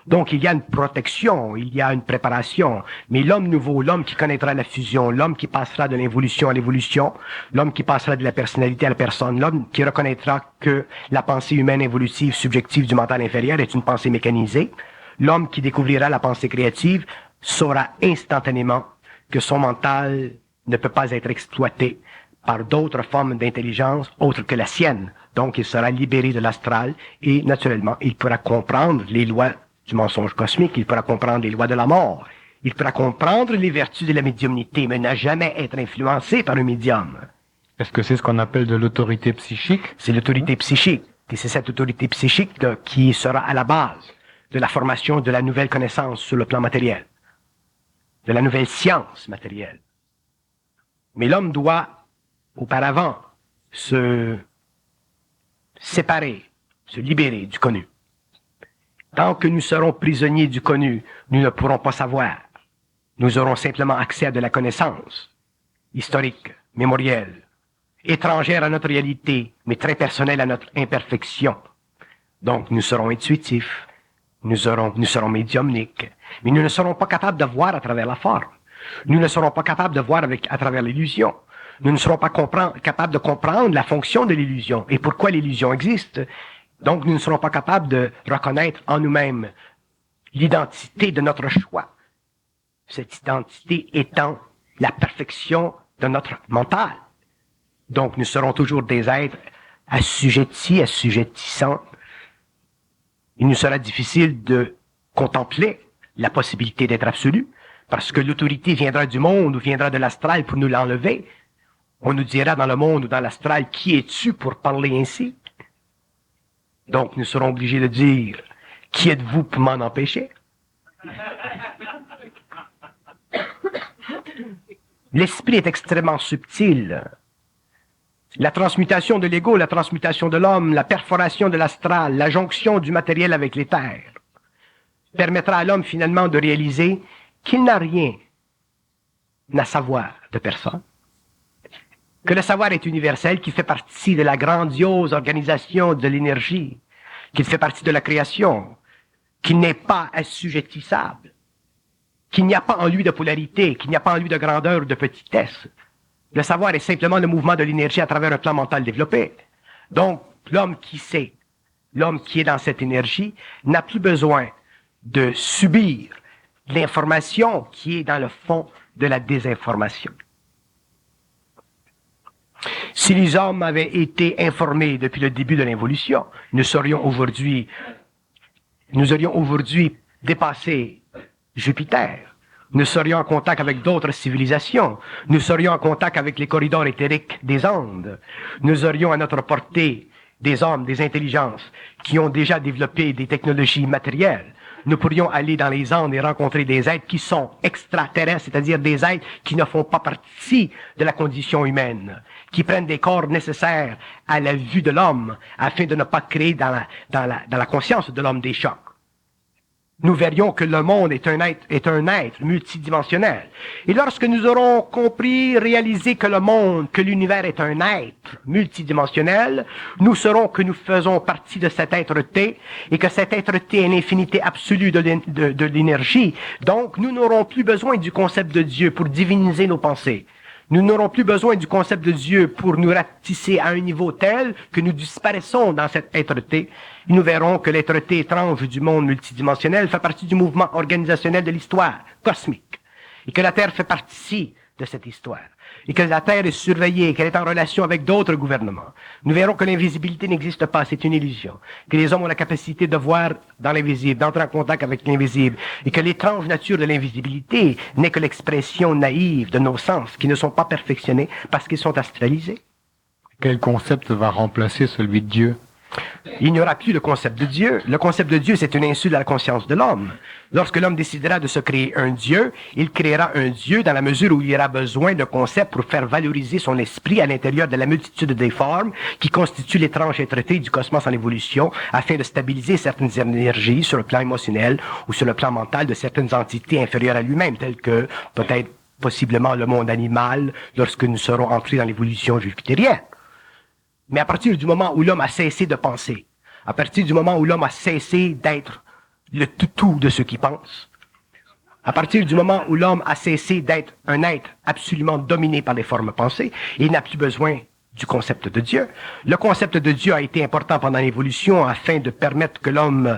Donc, il y a une protection, il y a une préparation. Mais l'homme nouveau, l'homme qui connaîtra la fusion, l'homme qui passera de l'involution à l'évolution, l'homme qui passera de la personnalité à la personne, l'homme qui reconnaîtra que la pensée humaine évolutive, subjective du mental inférieur est une pensée mécanisée, l'homme qui découvrira la pensée créative saura instantanément que son mental ne peut pas être exploité par d'autres formes d'intelligence autres que la sienne. Donc, il sera libéré de l'astral et, naturellement, il pourra comprendre les lois du mensonge cosmique, il pourra comprendre les lois de la mort, il pourra comprendre les vertus de la médiumnité, mais n'a jamais être influencé par un médium. Est-ce que c'est ce qu'on appelle de l'autorité psychique? C'est l'autorité psychique, et c'est cette autorité psychique qui sera à la base de la formation de la nouvelle connaissance sur le plan matériel, de la nouvelle science matérielle. Mais l'homme doit, auparavant, se séparer, se libérer du connu. Tant que nous serons prisonniers du connu, nous ne pourrons pas savoir. Nous aurons simplement accès à de la connaissance, historique, mémorielle, étrangère à notre réalité, mais très personnelle à notre imperfection. Donc, nous serons intuitifs, nous serons médiumniques, mais nous ne serons pas capables de voir à travers la forme. Nous ne serons pas capables de voir à travers l'illusion. Nous ne serons pas capables de comprendre la fonction de l'illusion et pourquoi l'illusion existe. Donc, nous ne serons pas capables de reconnaître en nous-mêmes l'identité de notre choix. Cette identité étant la perfection de notre mental. Donc, nous serons toujours des êtres assujettis, assujettissants. Il nous sera difficile de contempler la possibilité d'être absolu, parce que l'autorité viendra du monde ou viendra de l'astral pour nous l'enlever. On nous dira dans le monde ou dans l'astral, qui es-tu pour parler ainsi? Donc, nous serons obligés de dire, qui êtes-vous pour m'en empêcher? L'esprit est extrêmement subtil. La transmutation de l'ego, la transmutation de l'homme, la perforation de l'astral, la jonction du matériel avec l'éther, permettra à l'homme finalement de réaliser qu'il n'a rien à savoir de personne. Que le savoir est universel, qu'il fait partie de la grandiose organisation de l'énergie, qu'il fait partie de la création, qu'il n'est pas assujettissable, qu'il n'y a pas en lui de polarité, qu'il n'y a pas en lui de grandeur ou de petitesse. Le savoir est simplement le mouvement de l'énergie à travers un plan mental développé. Donc, l'homme qui sait, l'homme qui est dans cette énergie, n'a plus besoin de subir l'information qui est dans le fond de la désinformation. Si les hommes avaient été informés depuis le début de l'involution, nous aurions aujourd'hui dépassé Jupiter. Nous serions en contact avec d'autres civilisations. Nous serions en contact avec les corridors éthériques des Andes. Nous aurions à notre portée des hommes, des intelligences qui ont déjà développé des technologies matérielles. Nous pourrions aller dans les Andes et rencontrer des êtres qui sont extraterrestres, c'est-à-dire des êtres qui ne font pas partie de la condition humaine, qui prennent des corps nécessaires à la vue de l'homme afin de ne pas créer dans la conscience de l'homme des chocs. Nous verrions que le monde est un être multidimensionnel. Et lorsque nous aurons compris, réalisé que le monde, que l'univers est un être multidimensionnel, nous saurons que nous faisons partie de cet être-té et que cet être-té est l'infinité absolue de l'énergie. Donc, nous n'aurons plus besoin du concept de Dieu pour diviniser nos pensées. Nous n'aurons plus besoin du concept de Dieu pour nous ratisser à un niveau tel que nous disparaissons dans cet être-té. Et nous verrons que l'être-té étrange du monde multidimensionnel fait partie du mouvement organisationnel de l'histoire cosmique. Et que la Terre fait partie de cette histoire. Et que la Terre est surveillée, qu'elle est en relation avec d'autres gouvernements. Nous verrons que l'invisibilité n'existe pas, c'est une illusion. Que les hommes ont la capacité de voir dans l'invisible, d'entrer en contact avec l'invisible. Et que l'étrange nature de l'invisibilité n'est que l'expression naïve de nos sens qui ne sont pas perfectionnés parce qu'ils sont astralisés. Quel concept va remplacer celui de Dieu? Il n'y aura plus le concept de Dieu. Le concept de Dieu, c'est une insulte à la conscience de l'homme. Lorsque l'homme décidera de se créer un Dieu, il créera un Dieu dans la mesure où il aura besoin de concepts pour faire valoriser son esprit à l'intérieur de la multitude des formes qui constituent l'étrange être-té du cosmos en évolution afin de stabiliser certaines énergies sur le plan émotionnel ou sur le plan mental de certaines entités inférieures à lui-même, telles que peut-être possiblement le monde animal lorsque nous serons entrés dans l'évolution jupitérienne. Mais à partir du moment où l'homme a cessé de penser, à partir du moment où l'homme a cessé d'être le toutou de ce qu'il pense, à partir du moment où l'homme a cessé d'être un être absolument dominé par les formes pensées, il n'a plus besoin du concept de Dieu. Le concept de Dieu a été important pendant l'évolution afin de permettre que l'homme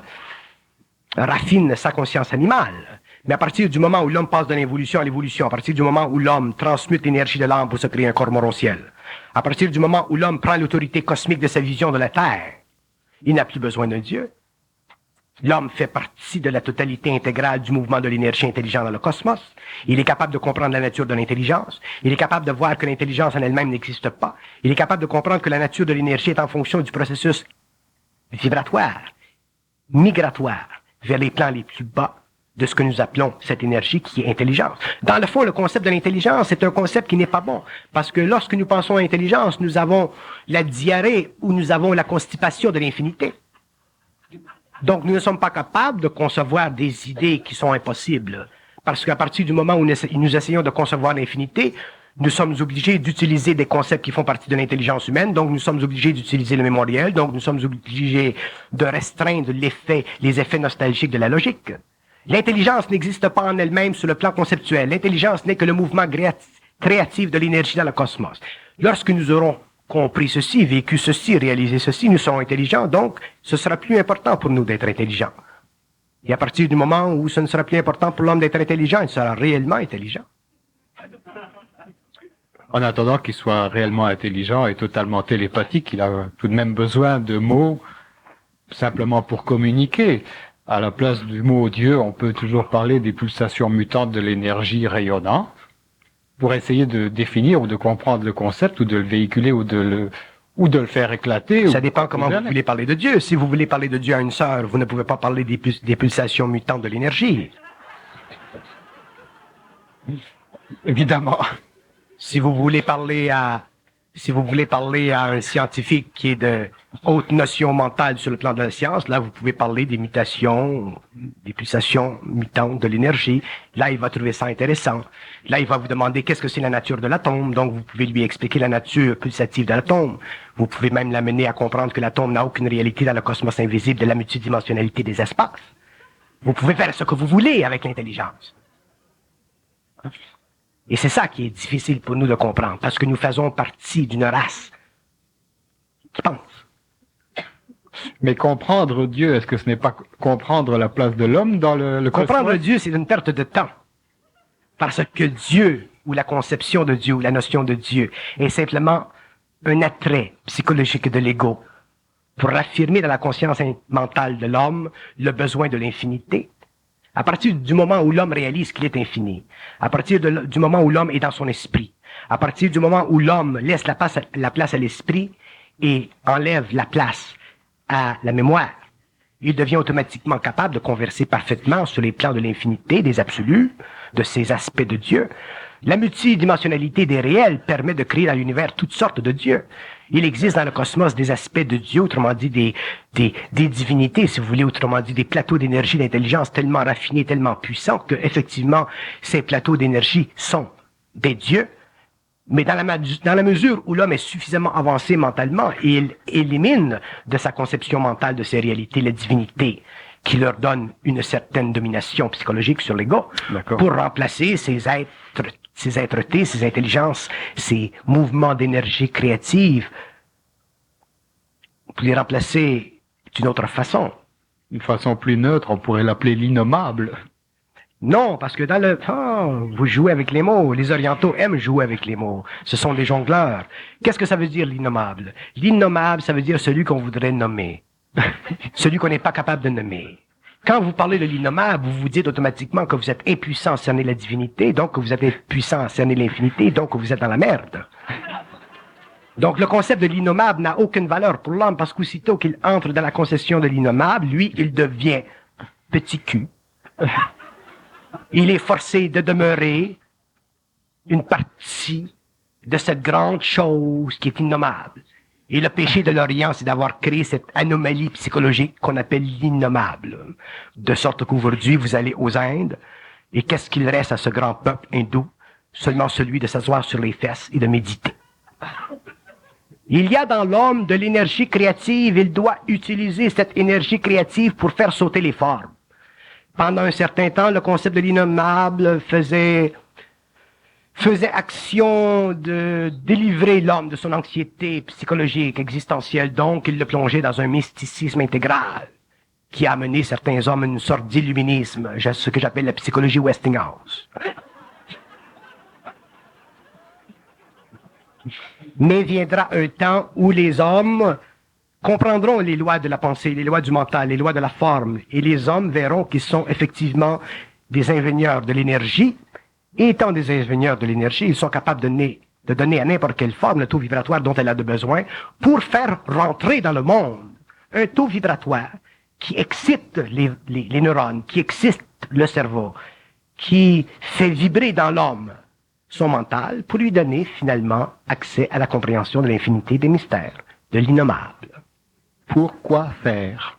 raffine sa conscience animale. Mais à partir du moment où l'homme passe de l'évolution à l'évolution, à partir du moment où l'homme transmute l'énergie de l'âme pour se créer un corps morontiel, à partir du moment où l'homme prend l'autorité cosmique de sa vision de la Terre, il n'a plus besoin d'un Dieu. L'homme fait partie de la totalité intégrale du mouvement de l'énergie intelligente dans le cosmos. Il est capable de comprendre la nature de l'intelligence. Il est capable de voir que l'intelligence en elle-même n'existe pas. Il est capable de comprendre que la nature de l'énergie est en fonction du processus vibratoire, migratoire, vers les plans les plus bas de ce que nous appelons cette énergie qui est intelligence. Dans le fond, le concept de l'intelligence est un concept qui n'est pas bon. Parce que lorsque nous pensons à intelligence, nous avons la diarrhée ou nous avons la constipation de l'infinité. Donc, nous ne sommes pas capables de concevoir des idées qui sont impossibles. Parce qu'à partir du moment où nous essayons de concevoir l'infinité, nous sommes obligés d'utiliser des concepts qui font partie de l'intelligence humaine, donc nous sommes obligés d'utiliser le mémoriel, donc nous sommes obligés de restreindre les effets nostalgiques de la logique. L'intelligence n'existe pas en elle-même sur le plan conceptuel. L'intelligence n'est que le mouvement créatif de l'énergie dans le cosmos. Lorsque nous aurons compris ceci, vécu ceci, réalisé ceci, nous serons intelligents, donc ce sera plus important pour nous d'être intelligents. Et à partir du moment où ce ne sera plus important pour l'homme d'être intelligent, il sera réellement intelligent. En attendant qu'il soit réellement intelligent et totalement télépathique, il a tout de même besoin de mots simplement pour communiquer. À la place du mot Dieu, on peut toujours parler des pulsations mutantes de l'énergie rayonnante pour essayer de définir ou de comprendre le concept ou de le véhiculer ou de le faire éclater. Ça dépend comment vous voulez parler de Dieu. Si vous voulez parler de Dieu à une sœur, vous ne pouvez pas parler des pulsations mutantes de l'énergie. Évidemment. Si vous voulez parler à un scientifique qui est de haute notion mentale sur le plan de la science, là, vous pouvez parler des mutations, des pulsations mutantes de l'énergie. Là, il va trouver ça intéressant. Là, il va vous demander qu'est-ce que c'est la nature de l'atome. Donc, vous pouvez lui expliquer la nature pulsative de l'atome. Vous pouvez même l'amener à comprendre que l'atome n'a aucune réalité dans le cosmos invisible de la multidimensionnalité des espaces. Vous pouvez faire ce que vous voulez avec l'intelligence. Et c'est ça qui est difficile pour nous de comprendre, parce que nous faisons partie d'une race qui pense. Mais comprendre Dieu, est-ce que ce n'est pas comprendre la place de l'homme dans le Comprendre cosmos? Dieu, c'est une perte de temps. Parce que Dieu, ou la conception de Dieu, ou la notion de Dieu, est simplement un attrait psychologique de l'ego pour affirmer dans la conscience mentale de l'homme le besoin de l'infinité, À partir du moment où l'homme réalise qu'il est infini, à partir du moment où l'homme est dans son esprit, à partir du moment où l'homme laisse la place à l'esprit et enlève la place à la mémoire, il devient automatiquement capable de converser parfaitement sur les plans de l'infinité, des absolus, de ces aspects de Dieu. La multidimensionnalité des réels permet de créer dans l'univers toutes sortes de dieux. Il existe dans le cosmos des aspects de Dieu, autrement dit des divinités, si vous voulez, autrement dit des plateaux d'énergie d'intelligence tellement raffinés, tellement puissants que effectivement ces plateaux d'énergie sont des dieux. Mais dans la mesure où l'homme est suffisamment avancé mentalement, il élimine de sa conception mentale de ces réalités la divinité qui leur donne une certaine domination psychologique sur l'ego pour remplacer ces êtres-tés, ces intelligences, ces mouvements d'énergie créative, pour les remplacer d'une autre façon. Une façon plus neutre, on pourrait l'appeler l'innommable. Non, parce que vous jouez avec les mots. Les Orientaux aiment jouer avec les mots. Ce sont des jongleurs. Qu'est-ce que ça veut dire l'innommable? L'innommable, ça veut dire celui qu'on voudrait nommer. Celui qu'on n'est pas capable de nommer. Quand vous parlez de l'innommable, vous vous dites automatiquement que vous êtes impuissant à cerner la divinité, donc que vous êtes impuissant à cerner l'infinité, donc que vous êtes dans la merde. Donc le concept de l'innommable n'a aucune valeur pour l'homme parce qu'aussitôt qu'il entre dans la concession de l'innommable, lui, il devient petit cul. Il est forcé de demeurer une partie de cette grande chose qui est innommable. Et le péché de l'Orient, c'est d'avoir créé cette anomalie psychologique qu'on appelle l'innommable. De sorte qu'aujourd'hui, vous allez aux Indes, et qu'est-ce qu'il reste à ce grand peuple hindou? Seulement celui de s'asseoir sur les fesses et de méditer. Il y a dans l'homme de l'énergie créative, il doit utiliser cette énergie créative pour faire sauter les formes. Pendant un certain temps, le concept de l'innommable faisait action de délivrer l'homme de son anxiété psychologique, existentielle. Donc, il le plongeait dans un mysticisme intégral qui a amené certains hommes à une sorte d'illuminisme, ce que j'appelle la psychologie Westinghouse. Mais viendra un temps où les hommes comprendront les lois de la pensée, les lois du mental, les lois de la forme, et les hommes verront qu'ils sont effectivement des ingénieurs de l'énergie. Et étant des ingénieurs de l'énergie, ils sont capables de donner à n'importe quelle forme le taux vibratoire dont elle a de besoin pour faire rentrer dans le monde un taux vibratoire qui excite les neurones, qui excite le cerveau, qui fait vibrer dans l'homme son mental pour lui donner finalement accès à la compréhension de l'infinité des mystères, de l'innommable. Pourquoi faire?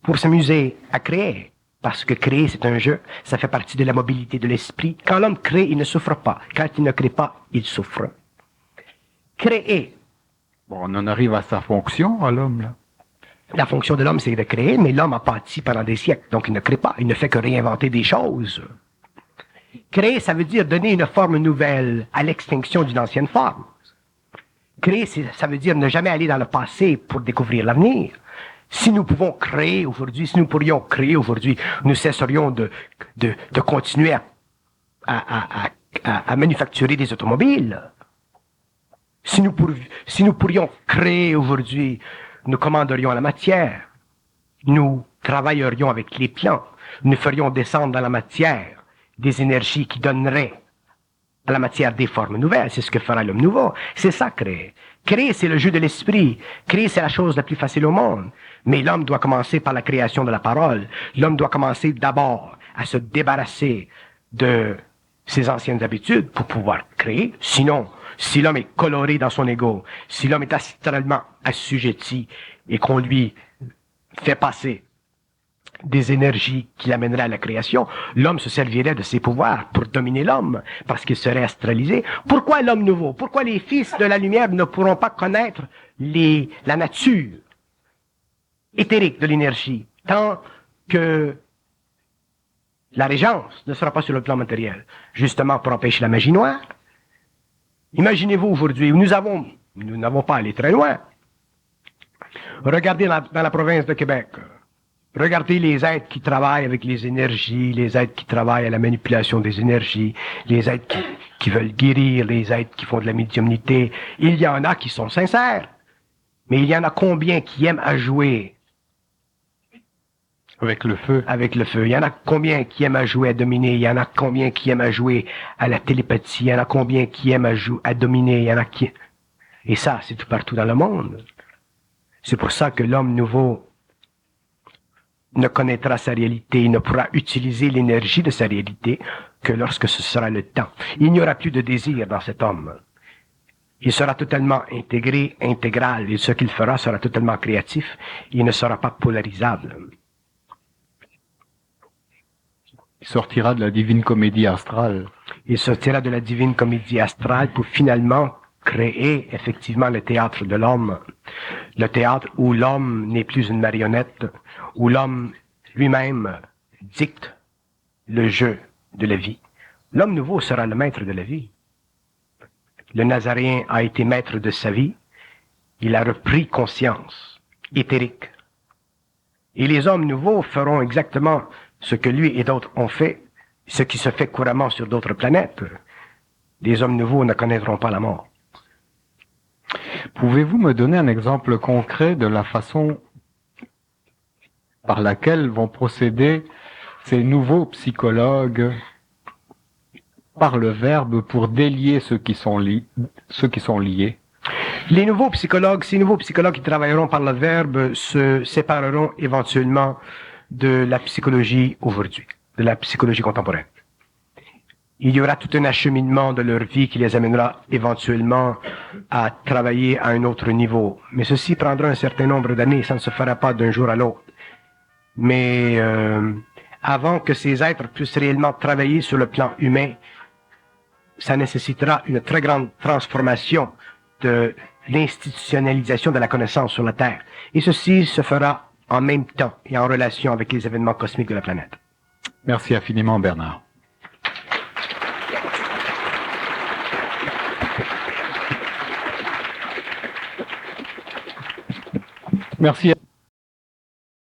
Pour s'amuser à créer. Parce que créer, c'est un jeu. Ça fait partie de la mobilité de l'esprit. Quand l'homme crée, il ne souffre pas. Quand il ne crée pas, il souffre. Créer. Bon, on en arrive à sa fonction, à l'homme, là. La fonction de l'homme, c'est de créer, mais l'homme a pâti pendant des siècles. Donc, il ne crée pas. Il ne fait que réinventer des choses. Créer, ça veut dire donner une forme nouvelle à l'extinction d'une ancienne forme. Créer, ça veut dire ne jamais aller dans le passé pour découvrir l'avenir. Si nous pouvons créer aujourd'hui, si nous pourrions créer aujourd'hui, nous cesserions de continuer à manufacturer des automobiles. Si nous pourrions créer aujourd'hui, nous commanderions la matière. Nous travaillerions avec les plants. Nous ferions descendre dans la matière des énergies qui donneraient à la matière des formes nouvelles. C'est ce que fera l'homme nouveau. C'est ça, créer. Créer, c'est le jeu de l'esprit. Créer, c'est la chose la plus facile au monde. Mais l'homme doit commencer par la création de la parole. L'homme doit commencer d'abord à se débarrasser de ses anciennes habitudes pour pouvoir créer. Sinon, si l'homme est coloré dans son ego, si l'homme est astralement assujetti et qu'on lui fait passer des énergies qui l'amèneraient à la création, l'homme se servirait de ses pouvoirs pour dominer l'homme, parce qu'il serait astralisé. Pourquoi l'homme nouveau? Pourquoi les fils de la lumière ne pourront pas connaître la nature éthérique de l'énergie, tant que la régence ne sera pas sur le plan matériel, justement pour empêcher la magie noire? Imaginez-vous aujourd'hui, où nous n'avons pas allé très loin. Regardez dans la province de Québec. Regardez les êtres qui travaillent avec les énergies, les êtres qui travaillent à la manipulation des énergies, les êtres qui veulent guérir, les êtres qui font de la médiumnité. Il y en a qui sont sincères, mais il y en a combien qui aiment à jouer Avec le feu. avec le feu. Il y en a combien qui aiment à jouer à dominer, il y en a combien qui aiment à jouer à la télépathie, il y en a combien qui aiment à dominer, il y en a qui... Et ça, c'est tout partout dans le monde. C'est pour ça que l'homme nouveau ne connaîtra sa réalité, il ne pourra utiliser l'énergie de sa réalité que lorsque ce sera le temps. Il n'y aura plus de désir dans cet homme. Il sera totalement intégré, intégral, et ce qu'il fera sera totalement créatif. Il ne sera pas polarisable. Il sortira de la divine comédie astrale. Il sortira de la divine comédie astrale pour finalement créer effectivement le théâtre de l'homme. Le théâtre où l'homme n'est plus une marionnette, où l'homme lui-même dicte le jeu de la vie. L'homme nouveau sera le maître de la vie. Le Nazaréen a été maître de sa vie. Il a repris conscience éthérique. Et les hommes nouveaux feront exactement ce que lui et d'autres ont fait, ce qui se fait couramment sur d'autres planètes. Les hommes nouveaux ne connaîtront pas la mort. Pouvez-vous me donner un exemple concret de la façon par laquelle vont procéder ces nouveaux psychologues par le verbe pour délier ceux qui sont liés? Les nouveaux psychologues, ces nouveaux psychologues qui travailleront par le verbe se sépareront éventuellement de la psychologie aujourd'hui, de la psychologie contemporaine. Il y aura tout un acheminement de leur vie qui les amènera éventuellement à travailler à un autre niveau. Mais ceci prendra un certain nombre d'années, ça ne se fera pas d'un jour à l'autre. Mais avant que ces êtres puissent réellement travailler sur le plan humain, ça nécessitera une très grande transformation de l'institutionnalisation de la connaissance sur la Terre. Et ceci se fera en même temps et en relation avec les événements cosmiques de la planète. Merci infiniment, Bernard. Merci.